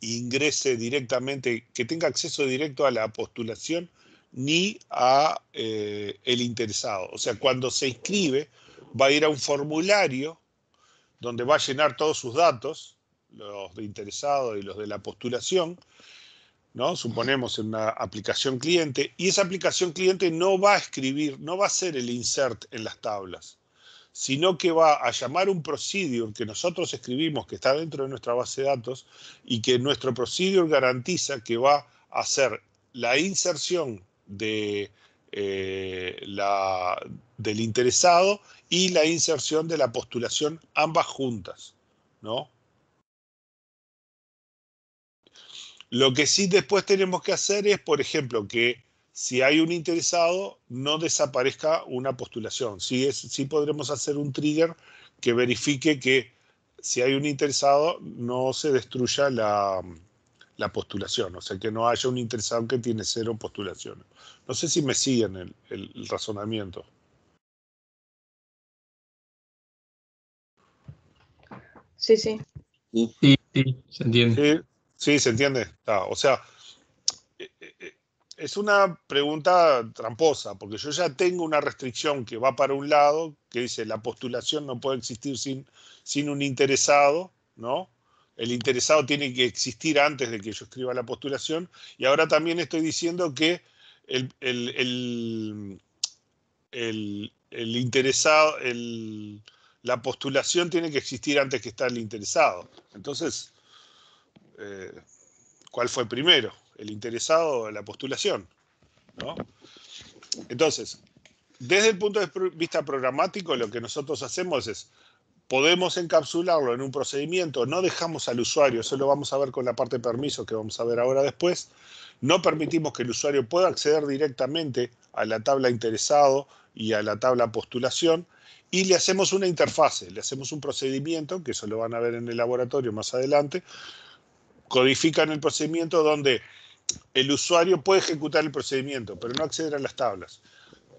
ingrese directamente, que tenga acceso directo a la postulación ni a el interesado. O sea, cuando se inscribe va a ir a un formulario donde va a llenar todos sus datos, los de interesado y los de la postulación, ¿no? Suponemos en una aplicación cliente, y esa aplicación cliente no va a escribir, no va a hacer el insert en las tablas, sino que va a llamar un procedure que nosotros escribimos, que está dentro de nuestra base de datos, y que nuestro procedure garantiza que va a hacer la inserción de, del interesado y la inserción de la postulación, ambas juntas, ¿no? Lo que sí después tenemos que hacer es, por ejemplo, que si hay un interesado, no desaparezca una postulación. Sí podremos hacer un trigger que verifique que si hay un interesado, no se destruya la postulación. O sea, que no haya un interesado que tiene 0 postulaciones. No sé si me siguen el razonamiento. Sí, sí. Sí, sí, se entiende. Sí, se entiende. O sea, es una pregunta tramposa, porque yo ya tengo una restricción que va para un lado, que dice la postulación no puede existir sin un interesado, ¿no? El interesado tiene que existir antes de que yo escriba la postulación, y ahora también estoy diciendo que el interesado, la postulación tiene que existir antes que esté el interesado. Entonces, ¿cuál fue primero? ¿El interesado o la postulación? ¿No? Entonces, desde el punto de vista programático, lo que nosotros hacemos es, podemos encapsularlo en un procedimiento, no dejamos al usuario, eso lo vamos a ver con la parte de permisos que vamos a ver ahora después, no permitimos que el usuario pueda acceder directamente a la tabla interesado y a la tabla postulación, y le hacemos una interfase, le hacemos un procedimiento, que eso lo van a ver en el laboratorio más adelante, codifican el procedimiento donde el usuario puede ejecutar el procedimiento, pero no acceder a las tablas.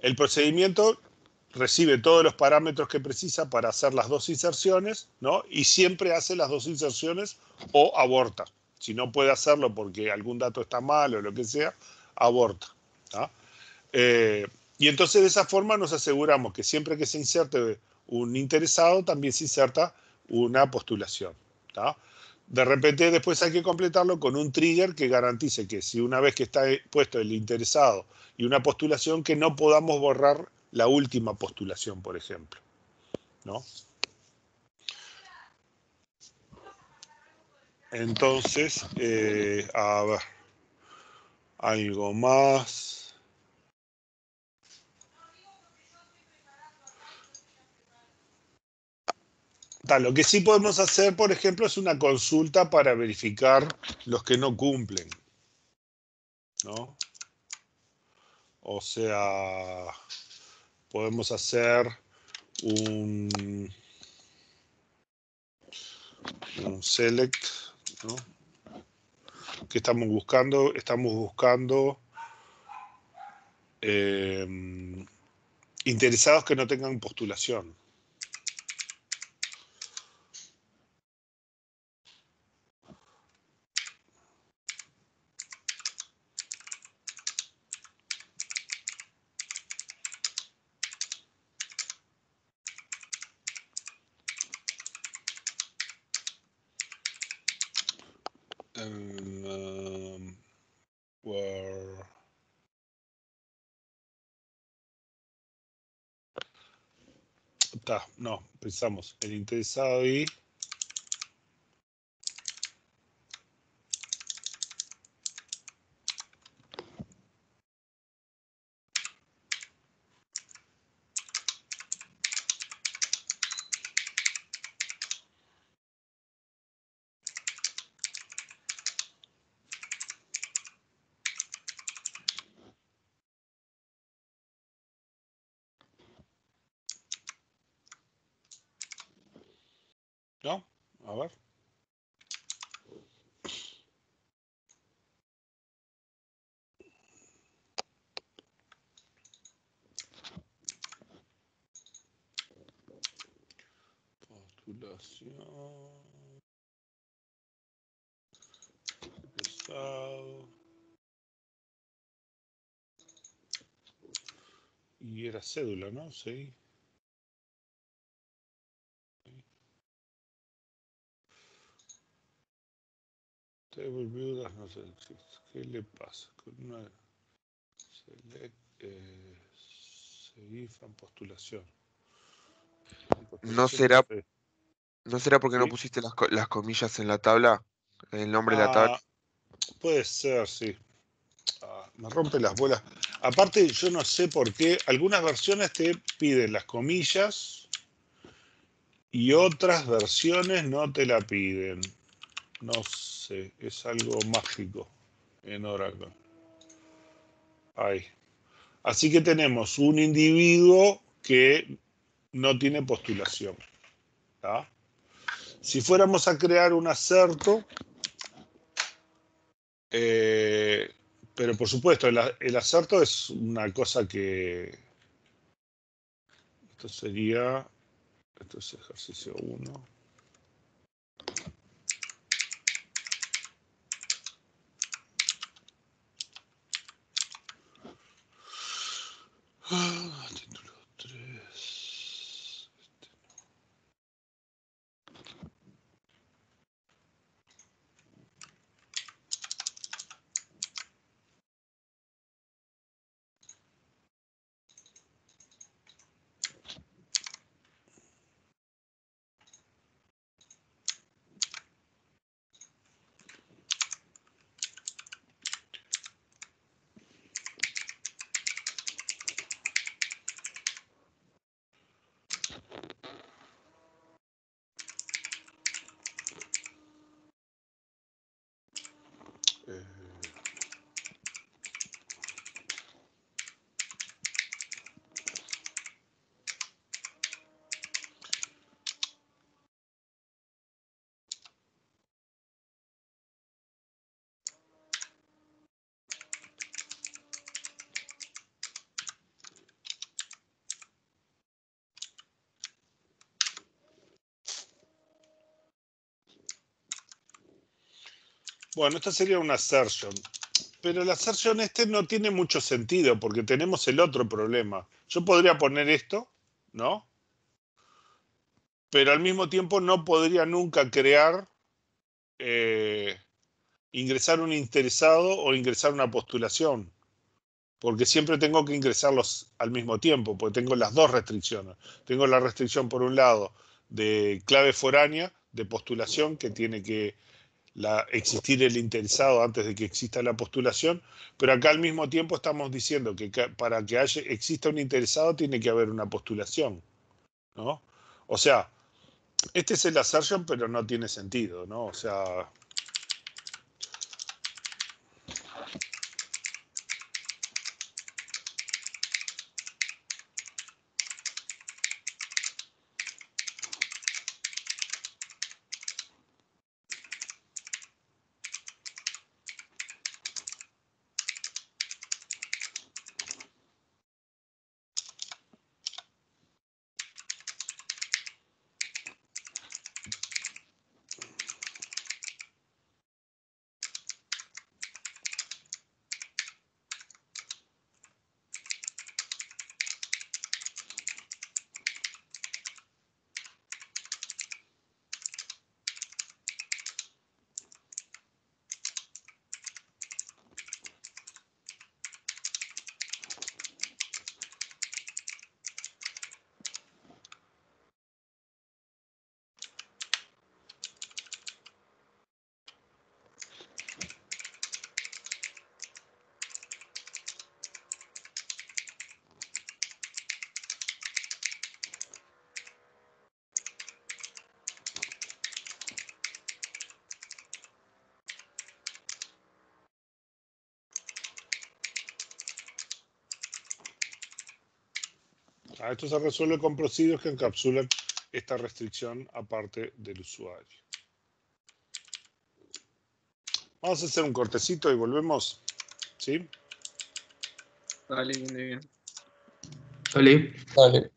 El procedimiento recibe todos los parámetros que precisa para hacer las dos inserciones, ¿no? Y siempre hace las dos inserciones o aborta. Si no puede hacerlo porque algún dato está mal o lo que sea, aborta, ¿no? Y entonces de esa forma nos aseguramos que siempre que se inserte un interesado, también se inserta una postulación, ¿no? De repente después hay que completarlo con un trigger que garantice que si una vez que está puesto el interesado y una postulación, que no podamos borrar la última postulación, por ejemplo, ¿no? Entonces, a ver, algo más. Lo que sí podemos hacer, por ejemplo, es una consulta para verificar los que no cumplen, ¿no? O sea, podemos hacer un select, ¿no? ¿Qué estamos buscando? Estamos buscando interesados que no tengan postulación. Where no, pensamos el interesado y ¿No? A ver. Postulación. Pesado. Y era cédula, ¿no? Sí. Table view no sé, ¿qué le pasa? Con una select, CIFAN postulación. ¿No Postulación no será, sé. no será porque no ¿Sí? pusiste las comillas en la tabla? El nombre de la tabla. Ah, puede ser, sí. Me rompe las bolas. Aparte, yo no sé por qué. Algunas versiones te piden las comillas y otras versiones no te la piden. No sé, es algo mágico en Oracle. Ahí. Así que tenemos un individuo que no tiene postulación. ¿Tá? Si fuéramos a crear un acerto, pero por supuesto, el acerto es una cosa que... Esto sería... Esto es ejercicio 1. Título 3. Bueno, esta sería una assertion. Pero la assertion no tiene mucho sentido porque tenemos el otro problema. Yo podría poner esto, ¿no? Pero al mismo tiempo no podría nunca crear, ingresar un interesado o ingresar una postulación. Porque siempre tengo que ingresarlos al mismo tiempo, porque tengo las dos restricciones. Tengo la restricción, por un lado, de clave foránea, de postulación, que tiene que existir el interesado antes de que exista la postulación, pero acá al mismo tiempo estamos diciendo que para que exista un interesado tiene que haber una postulación, ¿no? O sea, este es el assertion, pero no tiene sentido, ¿no? O sea... Esto se resuelve con procedures que encapsulan esta restricción aparte del usuario. Vamos a hacer un cortecito y volvemos. ¿Sí? Dale, viene bien. Dale. Dale.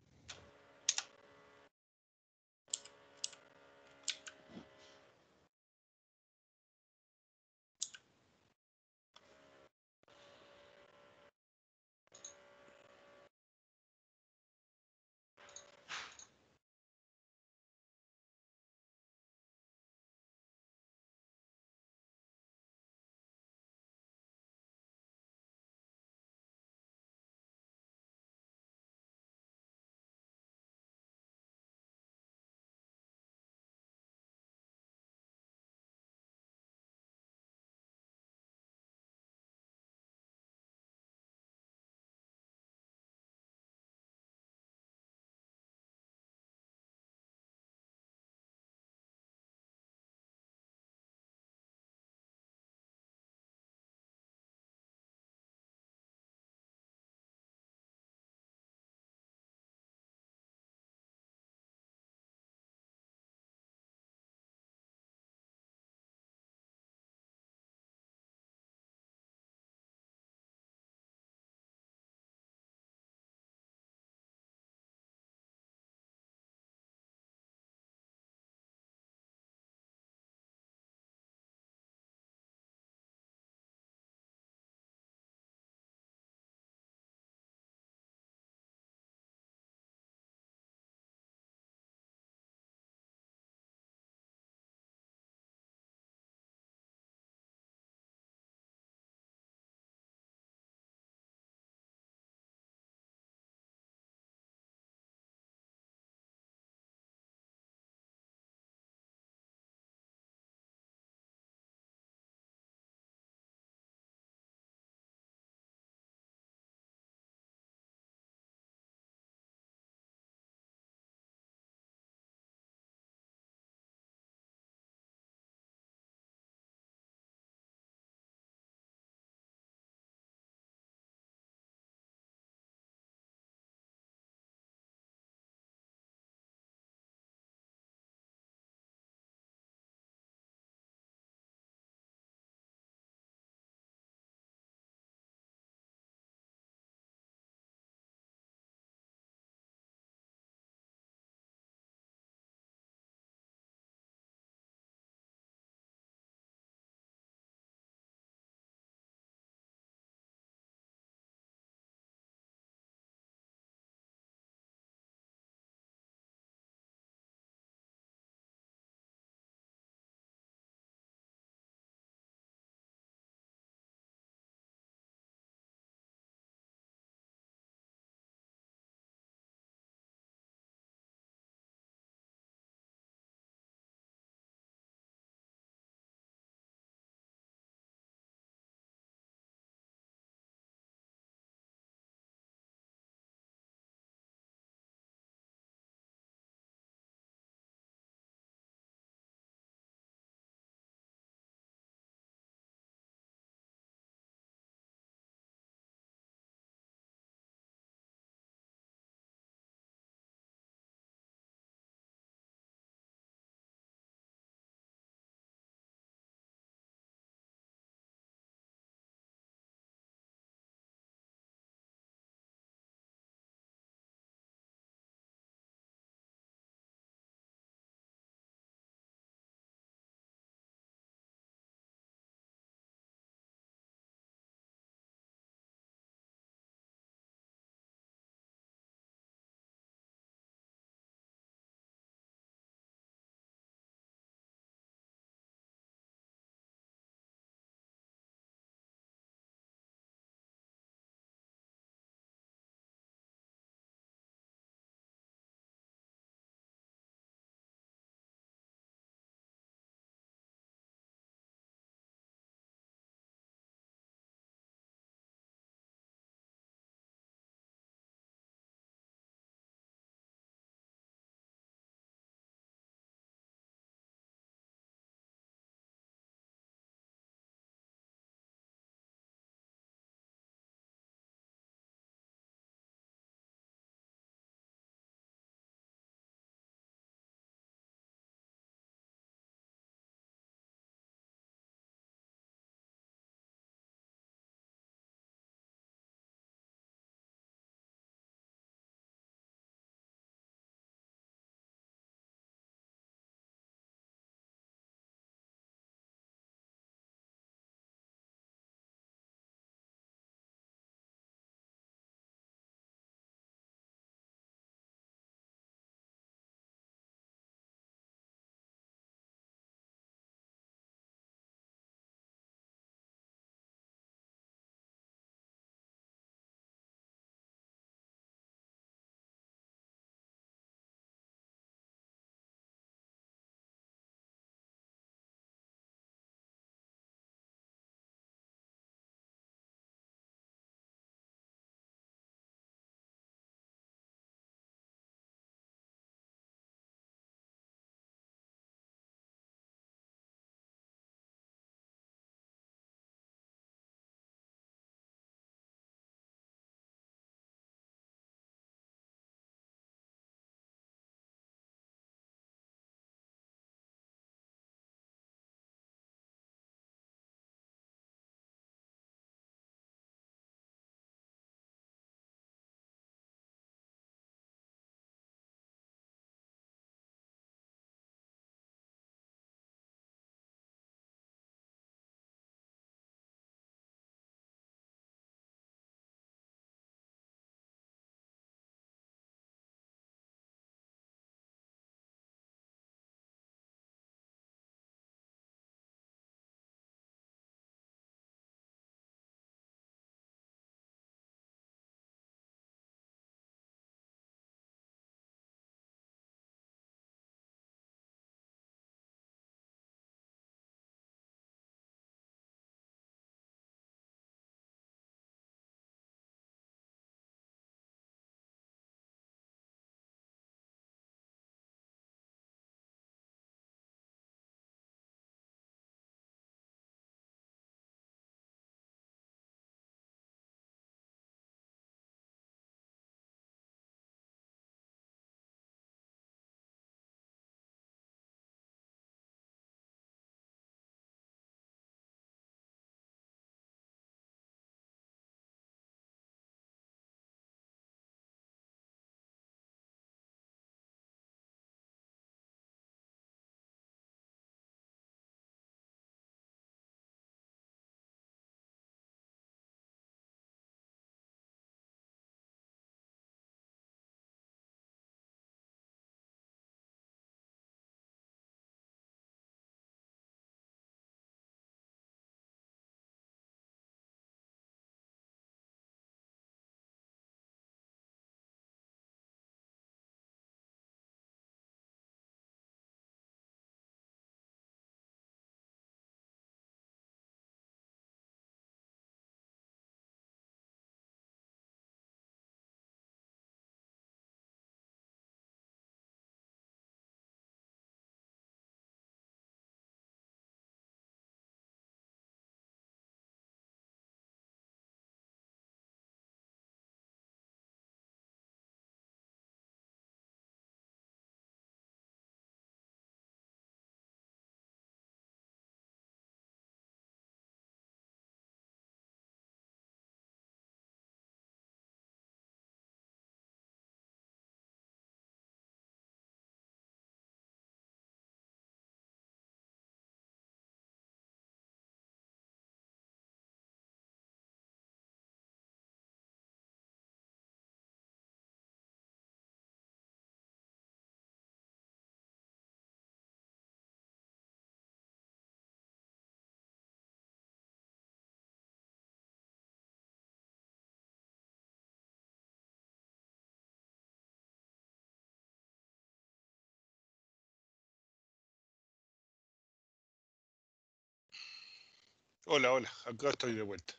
Hola, hola, acá estoy de vuelta.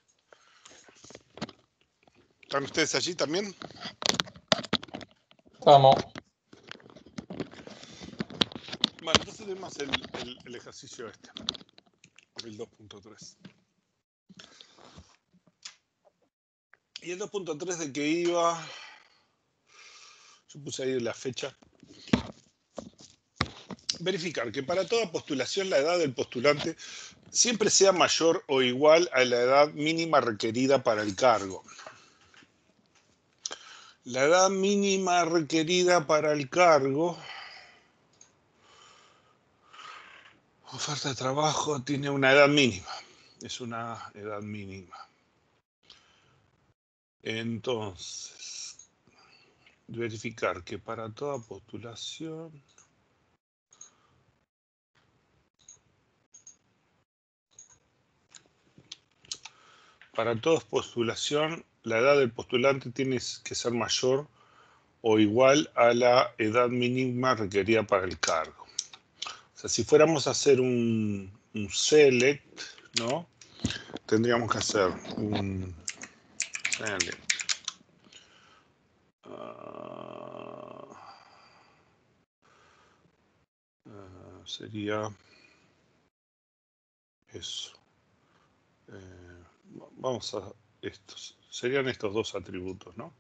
¿Están ustedes allí también? Estamos. Bueno, entonces tenemos el ejercicio este, el 2.3. ¿Y el 2.3 de qué iba? Yo puse ahí la fecha. Verificar que para toda postulación la edad del postulante siempre sea mayor o igual a la edad mínima requerida para el cargo. La edad mínima requerida para el cargo, oferta de trabajo, tiene una edad mínima. Es una edad mínima. Entonces, verificar que para toda postulación la edad del postulante tiene que ser mayor o igual a la edad mínima requerida para el cargo. O sea, si fuéramos a hacer un select, ¿no? Tendríamos que hacer un select. Sería eso. Vamos a estos. Serían estos dos atributos, ¿no?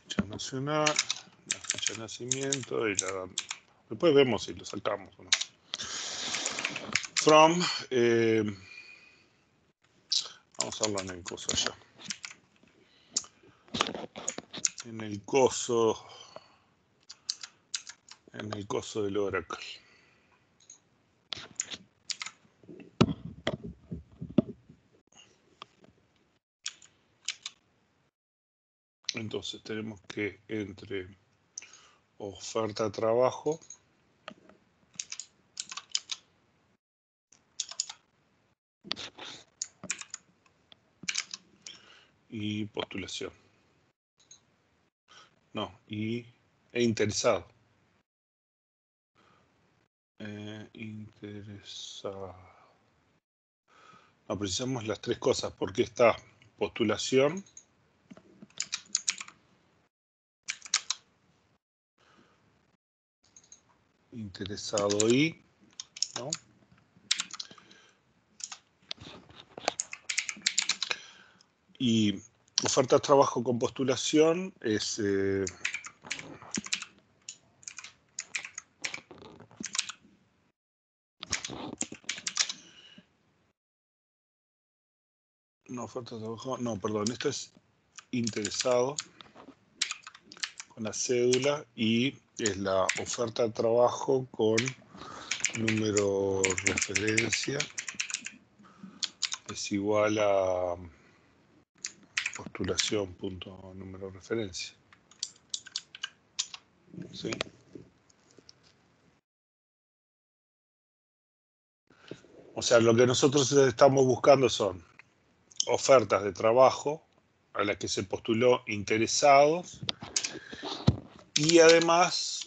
Fecha nacional, la fecha de nacimiento y la edad. Después vemos si lo sacamos o no. From, vamos a hablar en el coso allá. En el coso del Oracle. Entonces tenemos que entre oferta de trabajo y postulación. No, e interesado. Interesado. No, precisamos las tres cosas, porque está postulación, interesado y, ¿no? Y oferta de trabajo con postulación es no, oferta de trabajo, no, perdón, esto es interesado con la cédula y es la oferta de trabajo con número referencia es igual a postulación punto número referencia. ¿Sí? O sea, lo que nosotros estamos buscando son ofertas de trabajo a las que se postuló interesados y además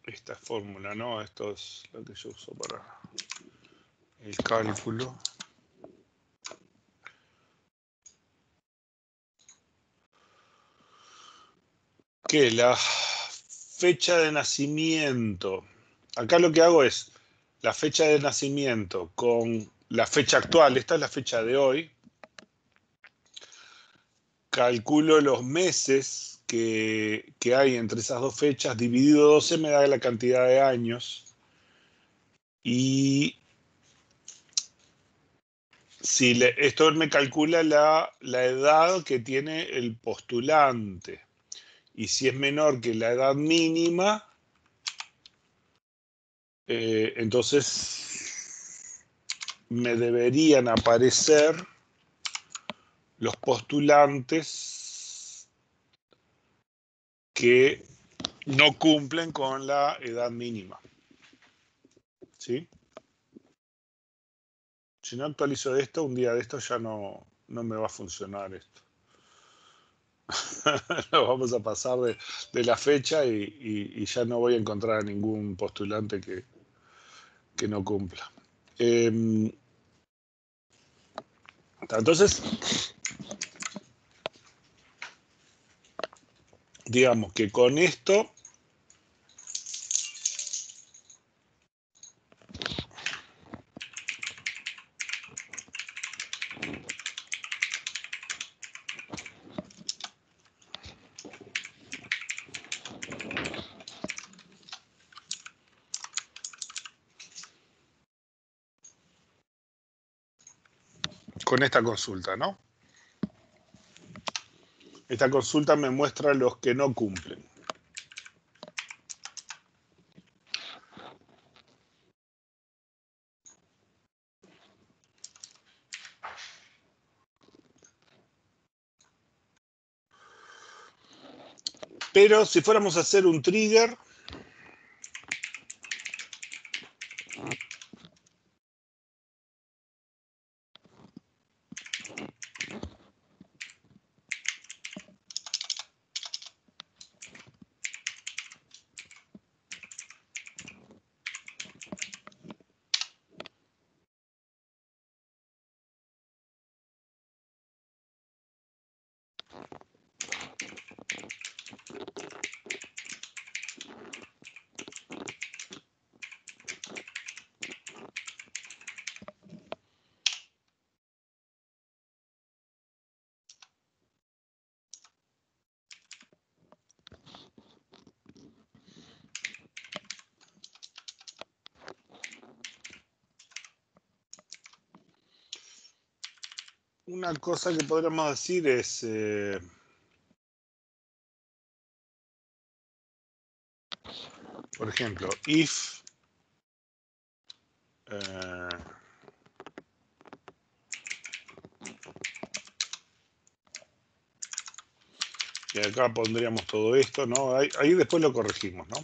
esta fórmula, ¿no? Esto es lo que yo uso para el cálculo. Que la fecha de nacimiento, acá lo que hago es la fecha de nacimiento con la fecha actual, esta es la fecha de hoy, calculo los meses que hay entre esas dos fechas, dividido 12 me da la cantidad de años y si esto me calcula la edad que tiene el postulante y si es menor que la edad mínima, entonces me deberían aparecer los postulantes que no cumplen con la edad mínima. ¿Sí? Si no actualizo esto, un día de esto ya no me va a funcionar esto. Lo vamos a pasar de la fecha y ya no voy a encontrar a ningún postulante que no cumpla. Entonces, digamos que con esto con esta consulta, ¿no? Esta consulta me muestra los que no cumplen. Pero si fuéramos a hacer un trigger, una cosa que podríamos decir es, por ejemplo, if y acá pondríamos todo esto, ¿no? Ahí después lo corregimos, ¿no?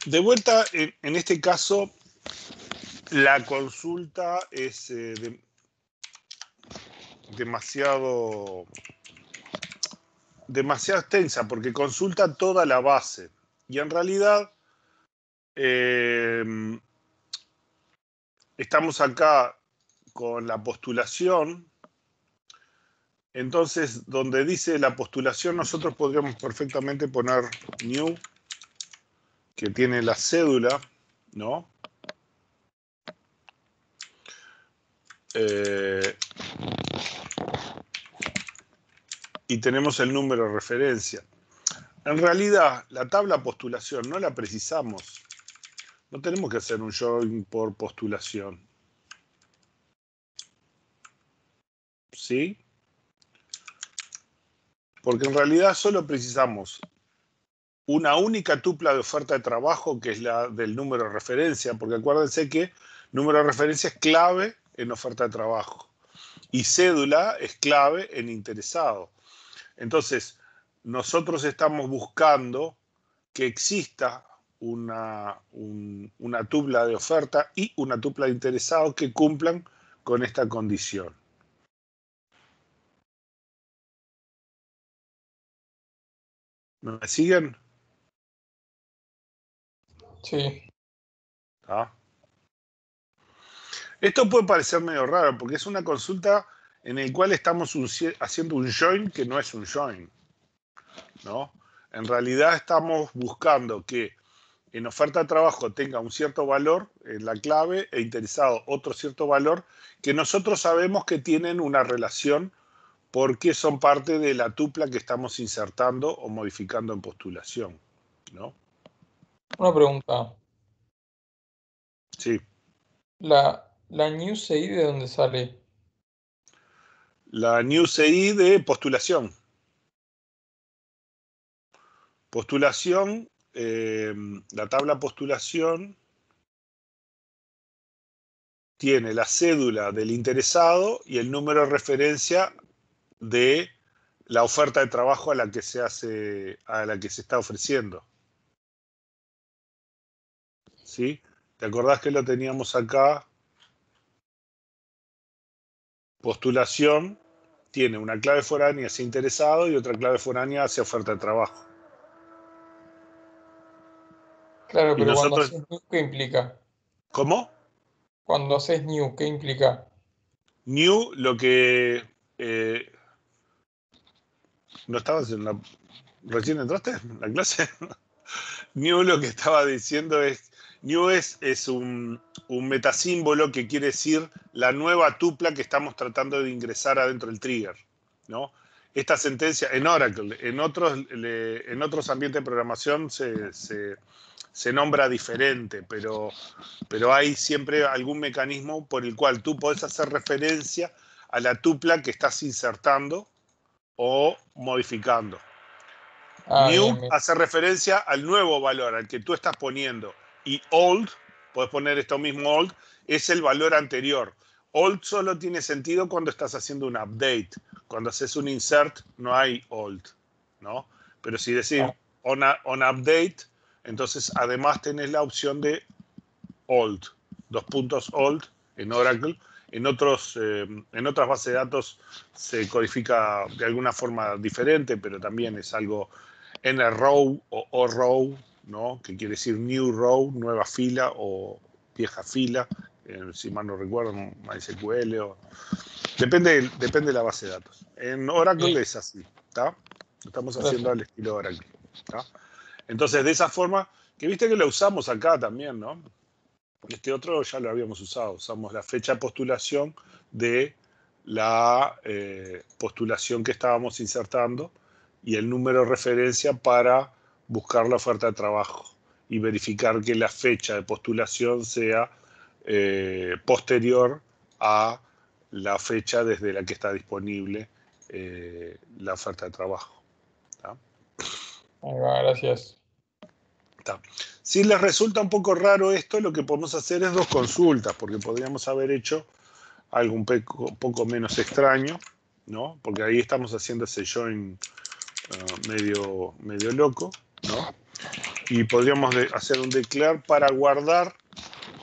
De vuelta, en este caso, la consulta es demasiado extensa porque consulta toda la base. Y en realidad, estamos acá con la postulación. Entonces, donde dice la postulación, nosotros podríamos perfectamente poner new, que tiene la cédula, ¿no? Y tenemos el número de referencia. En realidad, la tabla postulación no la precisamos. No tenemos que hacer un join por postulación. ¿Sí? Porque en realidad solo precisamos una única tupla de oferta de trabajo, que es la del número de referencia, porque acuérdense que número de referencia es clave en oferta de trabajo y cédula es clave en interesado. Entonces, nosotros estamos buscando que exista una tupla de oferta y una tupla de interesado que cumplan con esta condición. ¿Me siguen? Sí. ¿Ah? Esto puede parecer medio raro porque es una consulta en la cual estamos haciendo un join que no es un join. ¿no? En realidad estamos buscando que en oferta de trabajo tenga un cierto valor en la clave e interesado otro cierto valor que nosotros sabemos que tienen una relación porque son parte de la tupla que estamos insertando o modificando en postulación, ¿no? Una pregunta. Sí. ¿La new CI de dónde sale? La new CI de postulación. Postulación, la tabla postulación tiene la cédula del interesado y el número de referencia de la oferta de trabajo a la que se está ofreciendo. ¿Sí? ¿Te acordás que lo teníamos acá? Postulación tiene una clave foránea hacia interesado y otra clave foránea hacia oferta de trabajo. Claro, Y pero cuando nosotros, haces new, ¿qué implica? ¿cómo? Cuando haces new, ¿qué implica? New, lo que... ¿no estabas en la... ¿Recién entraste en la clase? New lo que estaba diciendo es... New es un metasímbolo que quiere decir la nueva tupla que estamos tratando de ingresar adentro del trigger, ¿no? Esta sentencia en Oracle, en otros ambientes de programación se nombra diferente, pero hay siempre algún mecanismo por el cual tú podés hacer referencia a la tupla que estás insertando o modificando. Ah, New bien, bien. hace referencia al nuevo valor, al que tú estás poniendo. Y old, podés poner esto mismo old, es el valor anterior. Old solo tiene sentido cuando estás haciendo un update. Cuando haces un insert no hay old, ¿no? Pero si decís Ah, on update, entonces además tenés la opción de old, old en Oracle. En otras bases de datos se codifica de alguna forma diferente, pero también es algo NRow o row, ¿no? Que quiere decir new row, nueva fila o vieja fila, si mal no recuerdo, MySQL o... Depende de la base de datos. En Oracle bien, es así, ¿está? Lo estamos haciendo gracias. al estilo Oracle, ¿está? Entonces, de esa forma, que viste que lo usamos acá también, ¿no? Este otro ya lo habíamos usado, usamos la fecha de postulación de la postulación que estábamos insertando y el número de referencia para buscar la oferta de trabajo y verificar que la fecha de postulación sea posterior a la fecha desde la que está disponible la oferta de trabajo. ¿Tá? Ahí va, gracias. Está. Si les resulta un poco raro esto, lo que podemos hacer es dos consultas, porque podríamos haber hecho algo un poco menos extraño, ¿no? Porque ahí estamos haciendo ese join medio loco, ¿no? Y podríamos hacer un declare para guardar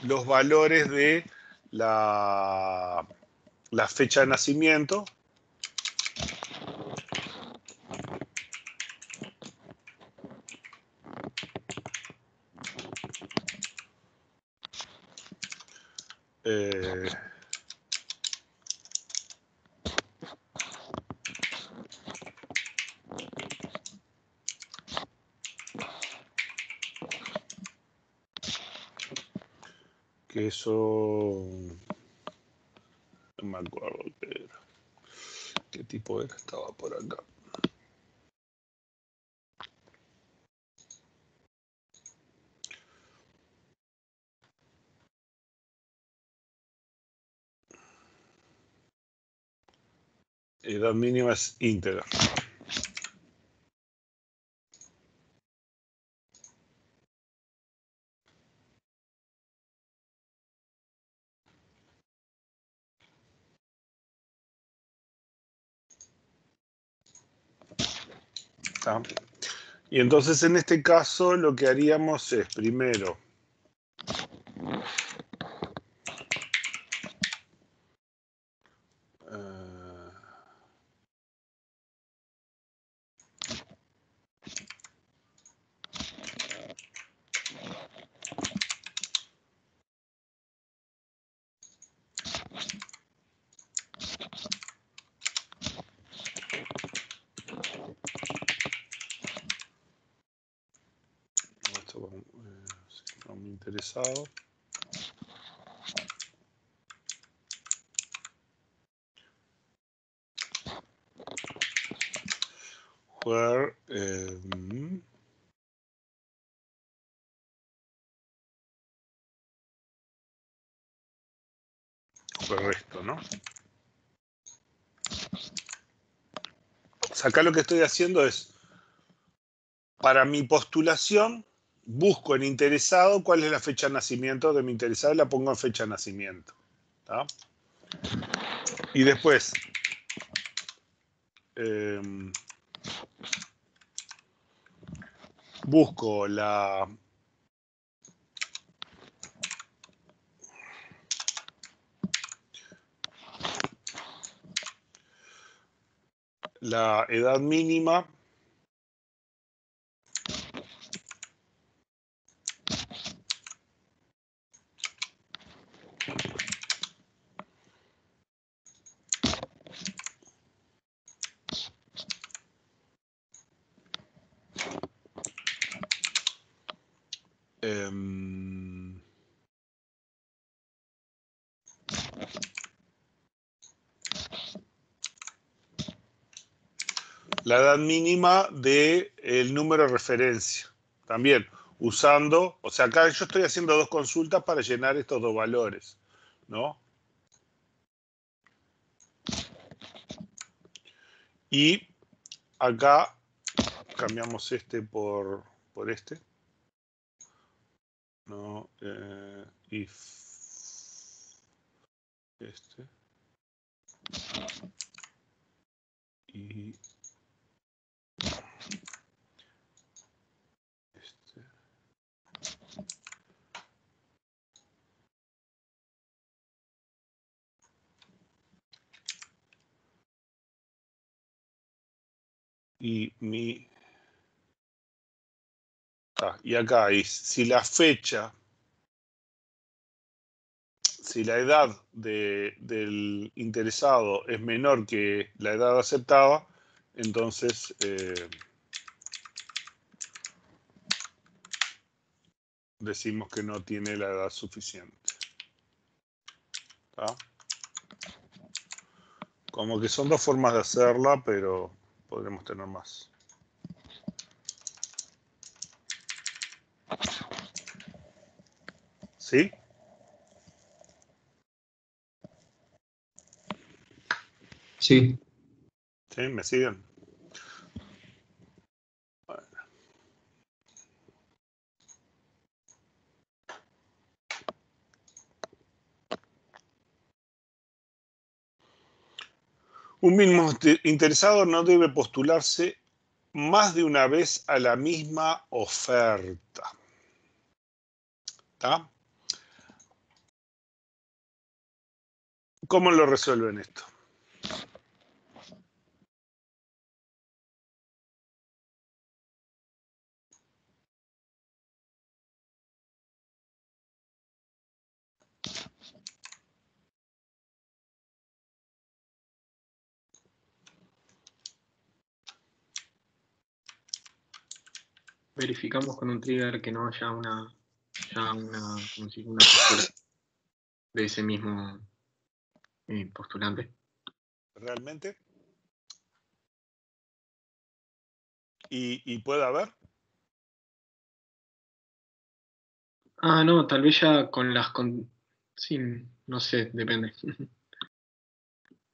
los valores de la fecha de nacimiento. Que eso... No me acuerdo qué era. ¿Qué tipo era? Estaba por acá. Edad mínima es íntegra. ¿Tá? Y entonces en este caso lo que haríamos es primero interesado. Where correcto, ¿no? O sea, acá lo que estoy haciendo es, para mi postulación, busco en interesado cuál es la fecha de nacimiento de mi interesado y la pongo en fecha de nacimiento. ¿Tá? Y después, busco la edad mínima la edad mínima del número de referencia. También usando, o sea, acá yo estoy haciendo dos consultas para llenar estos dos valores, ¿no? Y acá cambiamos este por este. No, if este. Y este. Y mi... y acá es, si la fecha, si la edad del interesado es menor que la edad aceptada, entonces decimos que no tiene la edad suficiente. ¿Tá? Como que son dos formas de hacerla, pero podremos tener más. ¿Sí? Sí. ¿Sí? ¿Me siguen? Bueno. Un mismo interesado no debe postularse más de una vez a la misma oferta. ¿Tá? ¿Cómo lo resuelven esto? Verificamos con un trigger que no haya una ¿cómo se dice? Una postura de ese mismo postulante. ¿Realmente? ¿Y puede haber? Ah, no, tal vez ya con las... Sí, no sé, depende.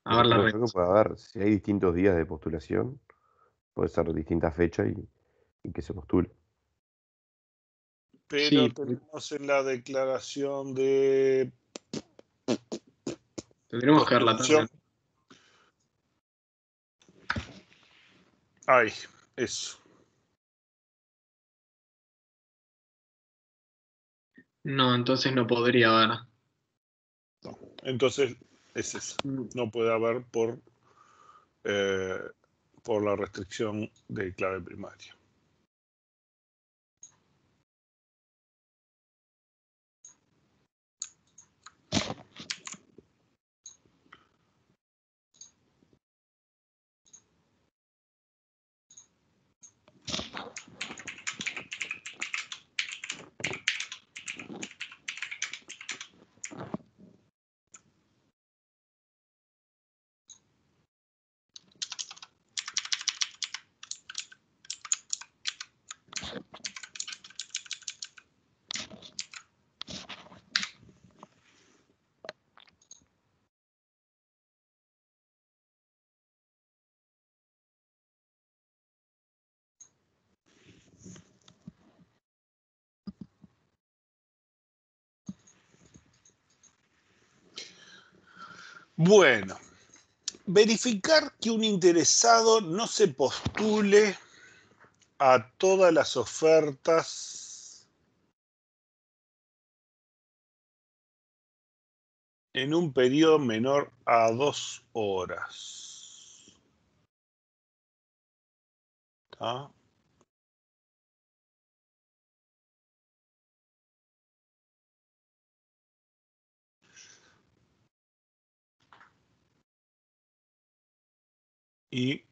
A ver la Creo red. yo que puede haber, si hay distintos días de postulación, puede ser distintas fechas y que se postule. Pero Sí, tenemos en la declaración de tendremos que ver la tabla. postulación. Ay, eso. No, entonces no podría haber. No. Entonces, es eso. No puede haber por la restricción de clave primaria. Bueno, verificar que un interesado no se postule a todas las ofertas en un periodo menor a 2 horas. ¿Tá? Y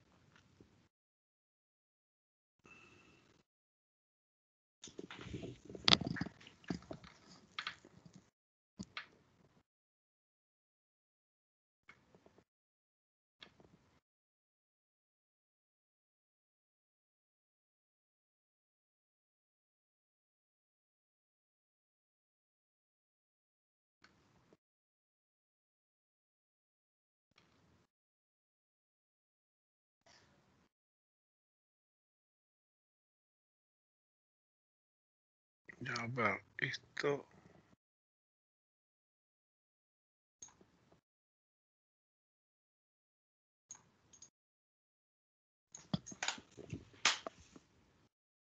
a ver, esto.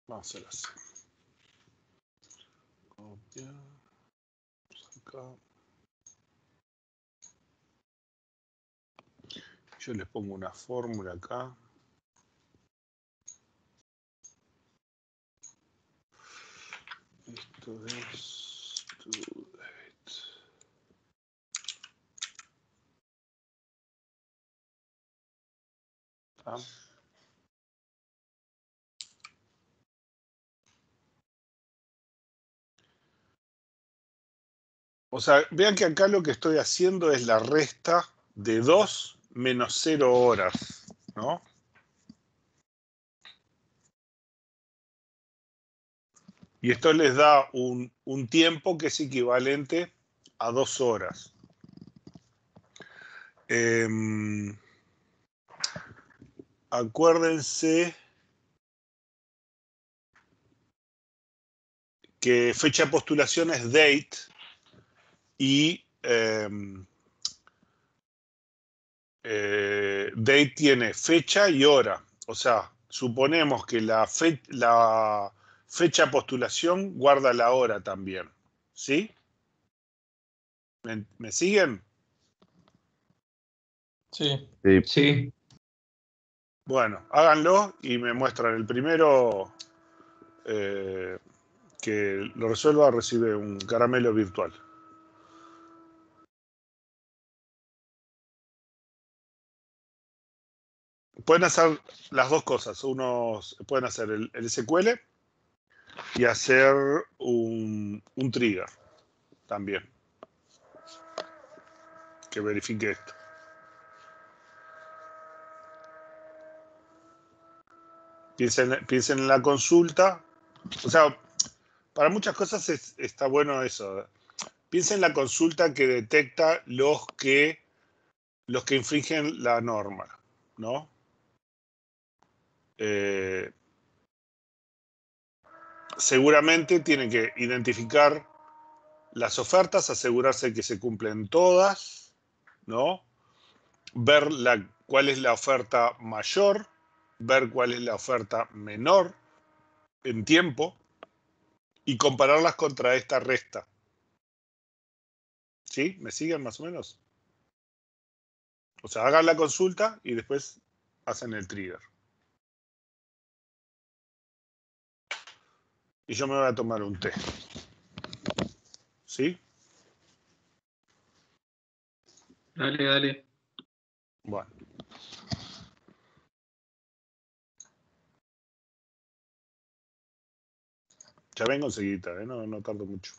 Vamos a hacer así. Copiar. Acá. Yo les pongo una fórmula acá. Esto es to date. ¿Ah? O sea, vean que acá lo que estoy haciendo es la resta de 2 menos 0 horas, ¿no? Y esto les da un tiempo que es equivalente a 2 horas. Acuérdense que fecha de postulación es date y date tiene fecha y hora. O sea, suponemos que la fecha de postulación guarda la hora también. ¿Sí? ¿Me siguen? Sí. Sí, Sí. Bueno, háganlo y me muestran. El primero que lo resuelva recibe un caramelo virtual. Pueden hacer las dos cosas. Unos pueden hacer el SQL y hacer un trigger también que verifique esto. Piensen en la consulta. O sea, para muchas cosas está bueno eso. Piensen en la consulta que detecta los que infringen la norma, ¿no? Seguramente tienen que identificar las ofertas, asegurarse que se cumplen todas, ¿no? Ver cuál es la oferta mayor, ver cuál es la oferta menor en tiempo y compararlas contra esta resta. ¿Sí? ¿Me siguen más o menos? O sea, hagan la consulta y después hacen el trigger. Y yo me voy a tomar un té. ¿Sí? Dale, dale. Bueno. Ya vengo enseguida, ¿eh? No tardo mucho.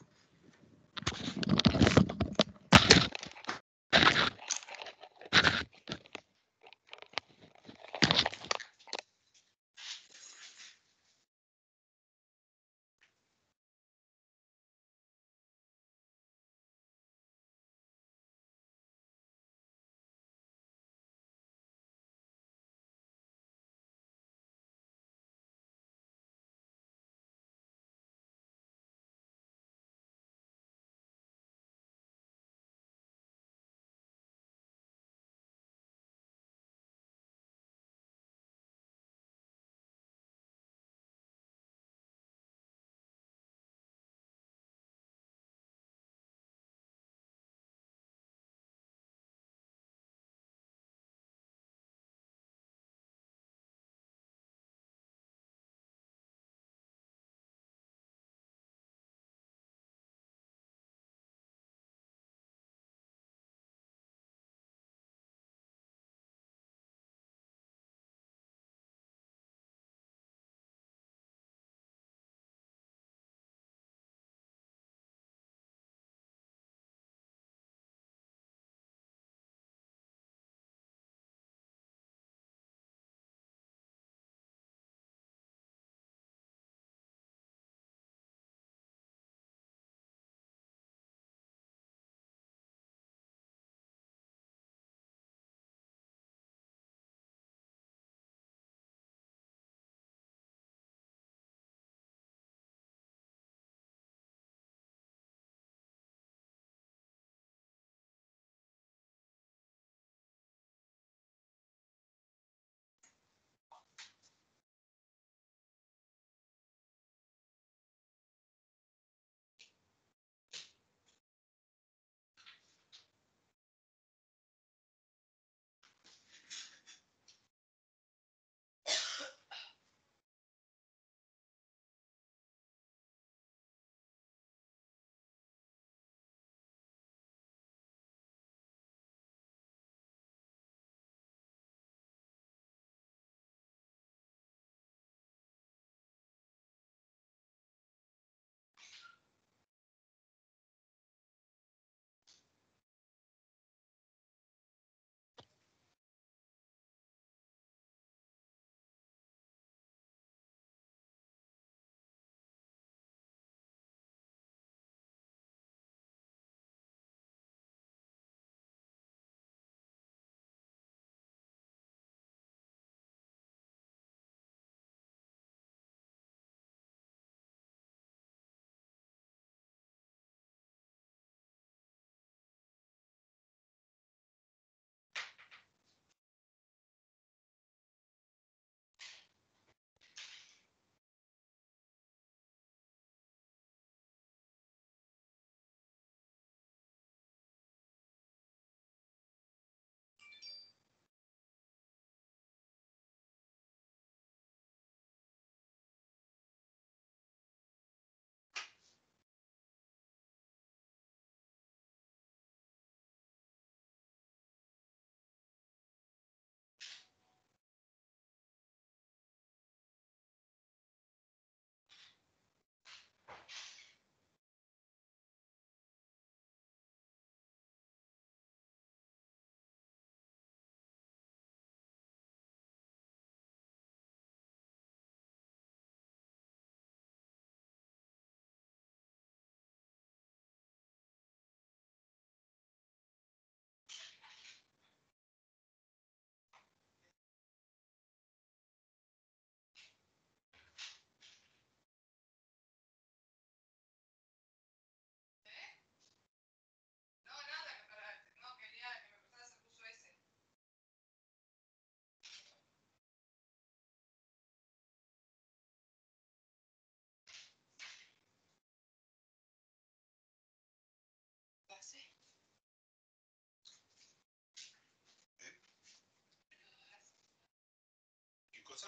¿Qué cosa?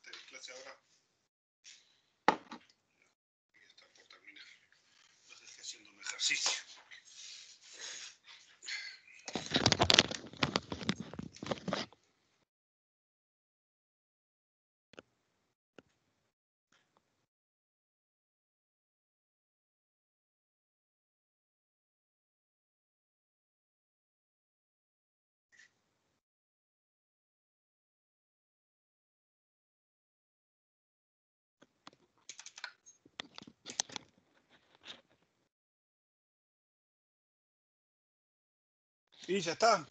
¿Tenés clase ahora? Ya está por terminar. Los dejé haciendo un ejercicio. Y ya está.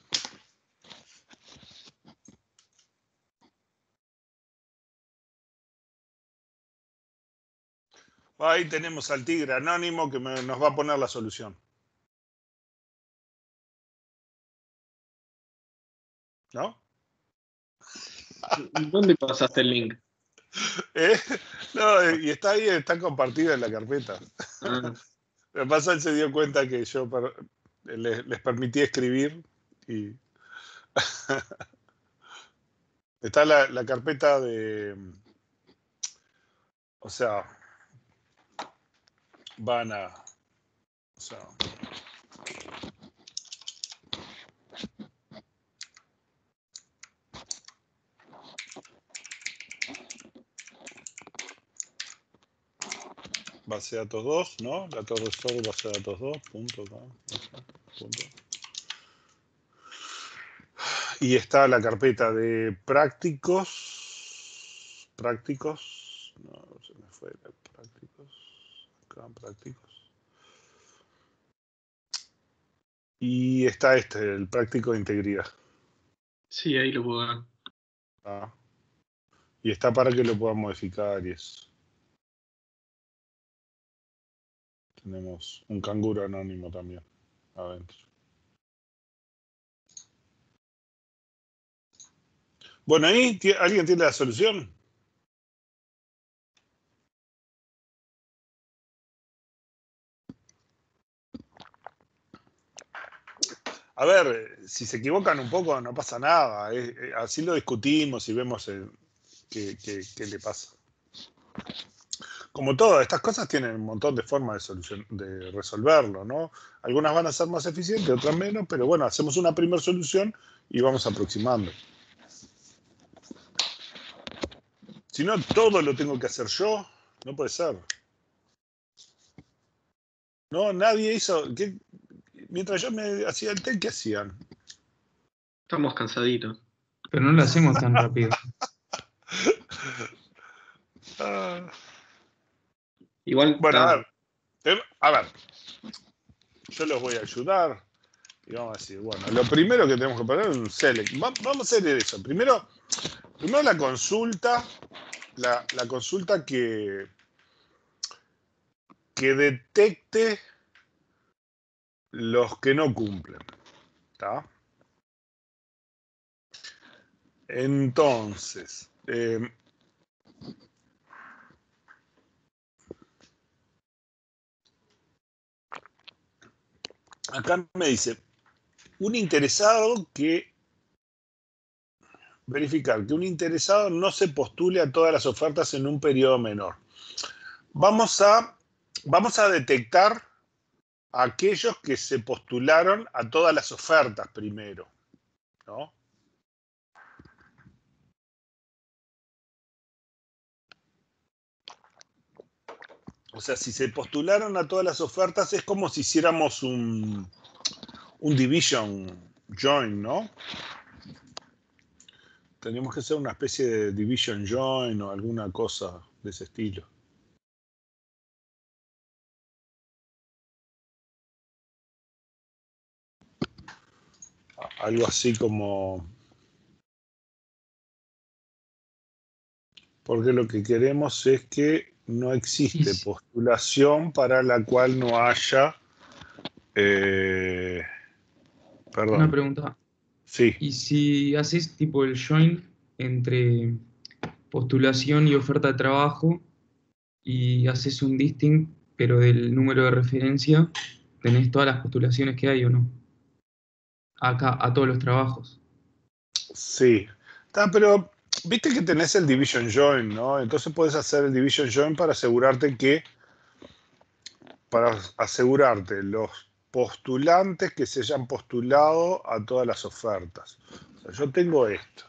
Ahí tenemos al tigre anónimo que nos va a poner la solución. ¿No? ¿Dónde pasaste el link? No, y está ahí, está compartida en la carpeta. Ah, Lo que pasa, él se dio cuenta que yo les permití escribir y está la carpeta de, o sea, van a, o sea, base de datos 2, ¿no? La torre sobre base de datos 2, punto, punto. Y está la carpeta de prácticos, no, se me fue, acá prácticos. Y está el práctico de integridad. sí, ahí lo puedo ver. ¿Ah? Y está para que lo puedan modificar y eso. Tenemos un canguro anónimo también adentro. Bueno, ahí, ¿alguien tiene la solución? A ver, si se equivocan un poco no pasa nada. Así lo discutimos y vemos qué le pasa. Como todas estas cosas tienen un montón de formas de resolverlo, ¿no? Algunas van a ser más eficientes, otras menos, pero bueno, hacemos una primera solución y vamos aproximando. Si no, todo lo tengo que hacer yo, no puede ser. No, nadie hizo. Mientras yo me hacía el té, ¿qué hacían? Estamos cansaditos. Pero no lo hacemos tan rápido. Igual, Bueno, ta, a ver, yo los voy a ayudar y vamos a decir, bueno, lo primero que tenemos que poner es un select. Vamos a hacer eso. Primero la consulta, la consulta que detecte los que no cumplen. ¿Está? Entonces, acá me dice, un interesado verificar que un interesado no se postule a todas las ofertas en un periodo menor. Vamos a detectar a aquellos que se postularon a todas las ofertas primero, ¿no? O sea, si se postularon a todas las ofertas es como si hiciéramos un division join, ¿no? Tendríamos que hacer una especie de division join o alguna cosa de ese estilo. Algo así como... Porque lo que queremos es que no existe Sí. postulación para la cual no haya... perdón. Una pregunta. Sí. ¿Y si haces tipo el join entre postulación y oferta de trabajo y haces un distinct, pero del número de referencia, tenés todas las postulaciones que hay o no. Acá, a todos los trabajos. Sí. Pero viste que tenés el division join, ¿no? Entonces puedes hacer el division join para asegurarte los postulantes que se hayan postulado a todas las ofertas. O sea, yo tengo esto.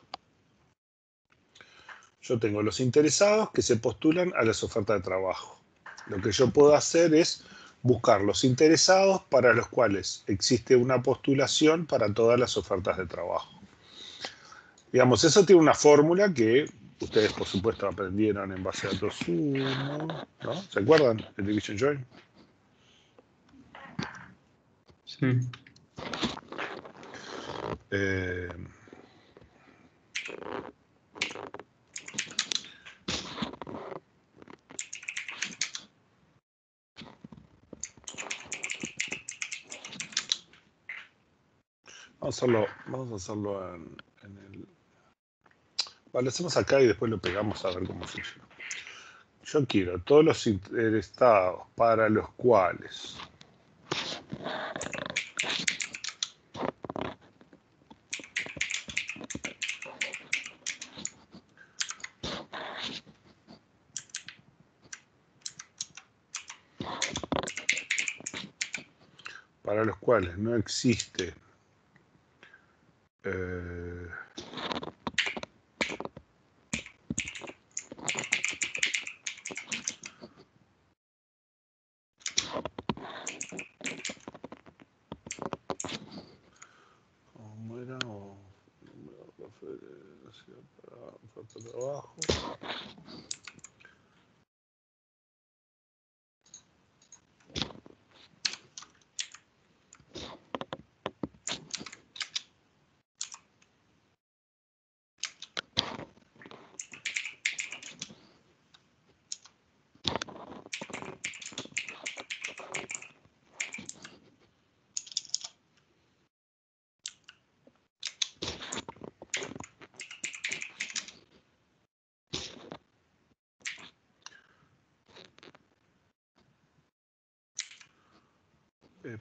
Yo tengo los interesados que se postulan a las ofertas de trabajo. Lo que yo puedo hacer es buscar los interesados para los cuales existe una postulación para todas las ofertas de trabajo. Digamos, eso tiene una fórmula que ustedes, por supuesto, aprendieron en base a datos 1, ¿no? ¿Se acuerdan? El division join. Sí. Vamos a hacerlo en el... Vale, lo hacemos acá y después lo pegamos a ver cómo funciona. Yo quiero todos los interesados para los cuales no existe ¿cómo era? Número de referencia para oferta de trabajo.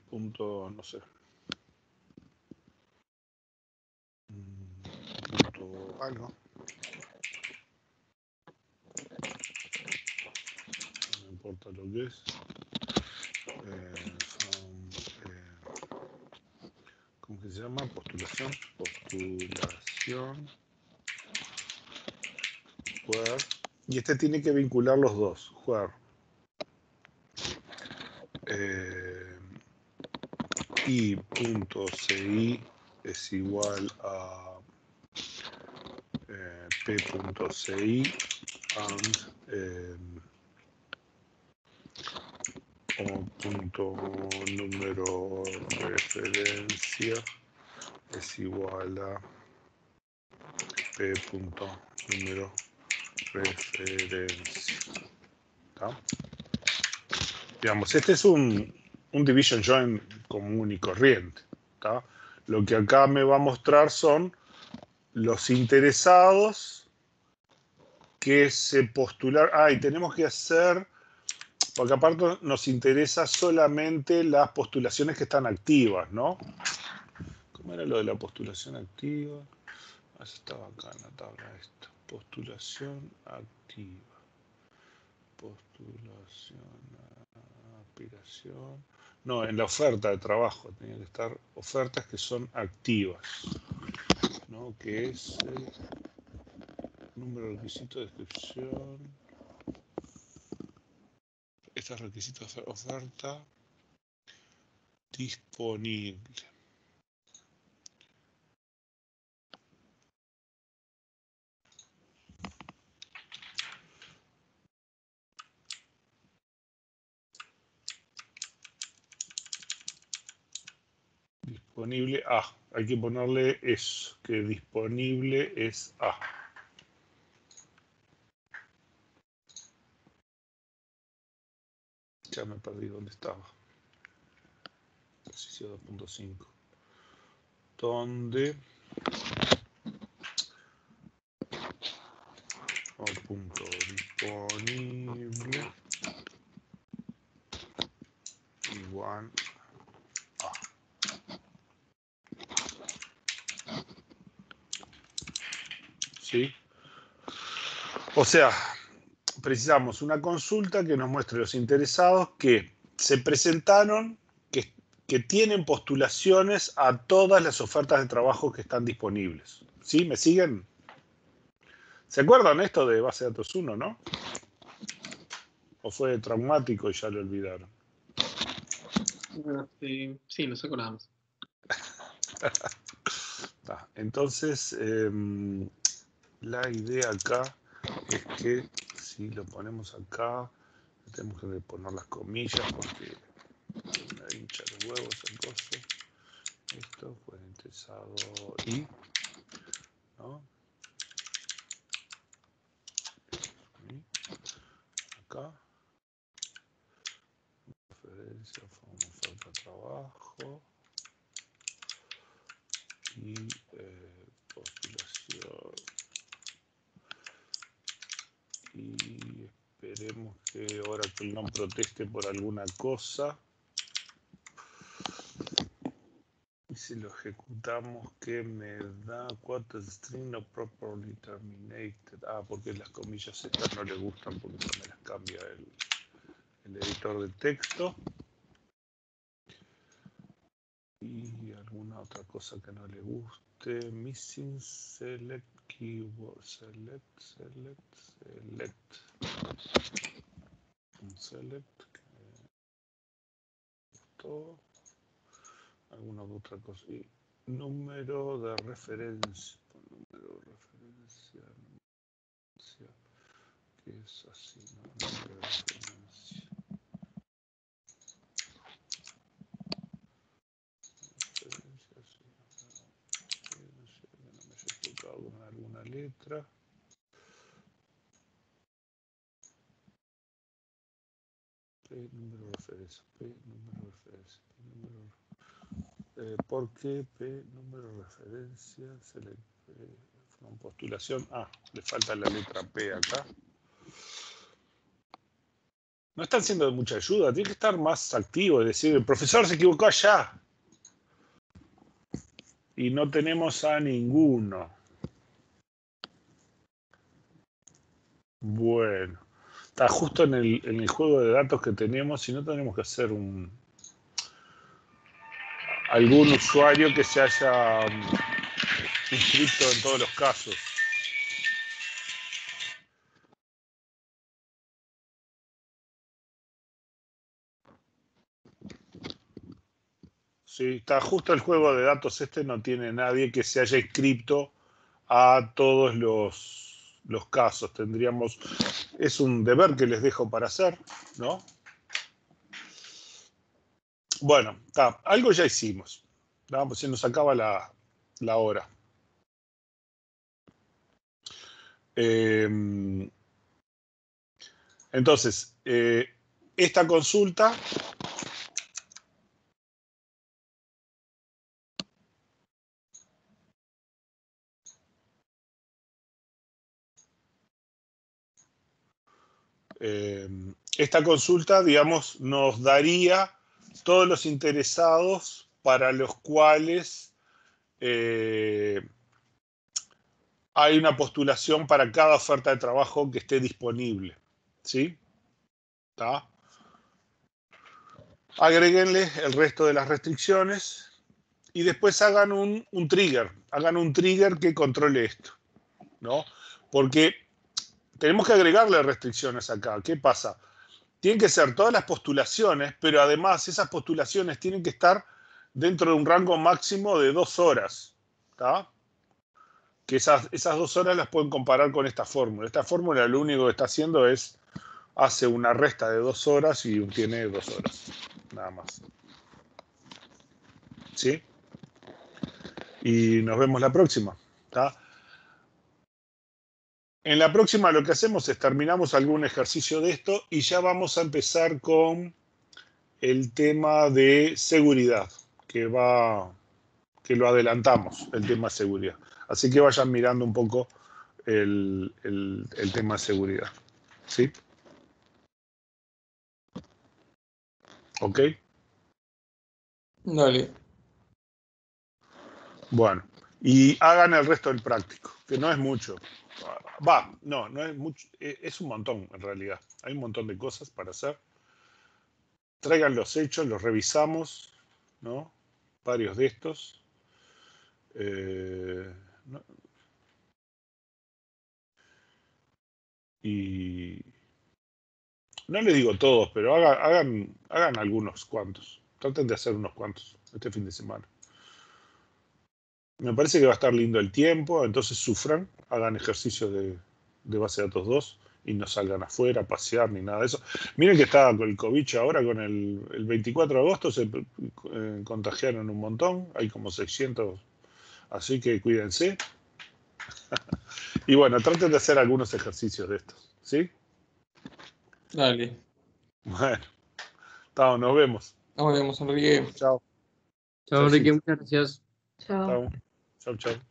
Punto, no sé. Punto algo. No importa lo que es. ¿Cómo que se llama? Postulación. Where. Y este tiene que vincular los dos. Where. I.ci es igual a p.ci and o punto número referencia es igual a p punto número referencia. ¿Tá? Digamos, este es un division join común y corriente. ¿Tá? Lo que acá me va a mostrar son los interesados que se postularon. Y tenemos que hacer, porque aparte nos interesa solamente las postulaciones que están activas, ¿no? ¿Cómo era lo de la postulación activa? Eso estaba acá en la tabla esta. Postulación activa. Postulación, aspiración. No, en la oferta de trabajo. Tenía que estar ofertas que son activas, ¿no? Que es el número de requisitos, descripción. Estos requisitos de oferta disponible. Disponible A. Hay que ponerle eso, que disponible es A. Ya me perdí dónde estaba. Ejercicio 2.5. ¿Dónde? Punto disponible igual ¿sí? O sea, precisamos una consulta que nos muestre los interesados que se presentaron, que tienen postulaciones a todas las ofertas de trabajo que están disponibles. ¿Sí? ¿Me siguen? ¿Se acuerdan esto de base de datos 1, no? ¿O fue traumático y ya lo olvidaron? Sí, nos acordamos. Entonces, la idea acá es que si lo ponemos acá, tenemos que poner las comillas porque me hincha los huevos el coso. Esto fue interesado y, ¿no? Y acá, referencia, oferta de trabajo y postulación. Y esperemos que Oracle no proteste por alguna cosa. Y si lo ejecutamos, ¿qué me da? What string not properly terminated. Porque las comillas estas no le gustan porque no me las cambia el editor de texto. Y alguna otra cosa que no le guste. Missing select keyword. Select. Un select. Todo. Alguna otra cosa. Y número de referencia. Que es así, ¿no? Número de referencia. No sé, que no me haya equivocado con alguna letra. Número de referencia. Número de referencia. ¿Por qué P número de referencia? Con postulación. Le falta la letra P acá. No están siendo de mucha ayuda. Tiene que estar más activo. Es decir, el profesor se equivocó allá. Y no tenemos a ninguno. Bueno. Está justo en el juego de datos que tenemos. Si no, tenemos que hacer algún usuario que se haya inscrito en todos los casos. Sí, está justo el juego de datos no tiene nadie que se haya inscrito a todos los casos. Es un deber que les dejo para hacer, ¿no? Bueno, algo ya hicimos. Se nos acaba la hora. Entonces, esta consulta digamos, nos daría todos los interesados para los cuales hay una postulación para cada oferta de trabajo que esté disponible. ¿Sí? ¿Está? Agréguenle el resto de las restricciones y después hagan un trigger. Hagan un trigger que controle esto, ¿no? Porque tenemos que agregarle restricciones acá. ¿Qué pasa? Tienen que ser todas las postulaciones, pero además esas postulaciones tienen que estar dentro de un rango máximo de 2 horas. ¿Está? Que esas 2 horas las pueden comparar con esta fórmula. Esta fórmula lo único que está haciendo es hace una resta de 2 horas y obtiene 2 horas. Nada más. ¿Sí? Y nos vemos la próxima. ¿Está? En la próxima lo que hacemos es terminamos algún ejercicio de esto y ya vamos a empezar con el tema de seguridad, que lo adelantamos, el tema de seguridad. Así que vayan mirando un poco el tema de seguridad. ¿Sí? ¿Ok? Dale. Bueno, y hagan el resto del práctico. que no es mucho. No es mucho, es un montón en realidad. Hay un montón de cosas para hacer. Traigan los hechos, los revisamos, ¿no? Varios de estos. ¿No? Y no les digo todos, pero hagan algunos cuantos. Traten de hacer unos cuantos este fin de semana. Me parece que va a estar lindo el tiempo, entonces sufran, hagan ejercicios de base de datos 2 y no salgan afuera a pasear ni nada de eso. Miren que está con el COVID ahora, con el 24 de agosto se contagiaron un montón, hay como 600, así que cuídense. Y bueno, traten de hacer algunos ejercicios de estos, ¿sí? Dale. Bueno, nos vemos. Nos vemos, Enrique. Chao. Chao, Enrique, Chaucito. muchas gracias. Chao. Chao. Chao.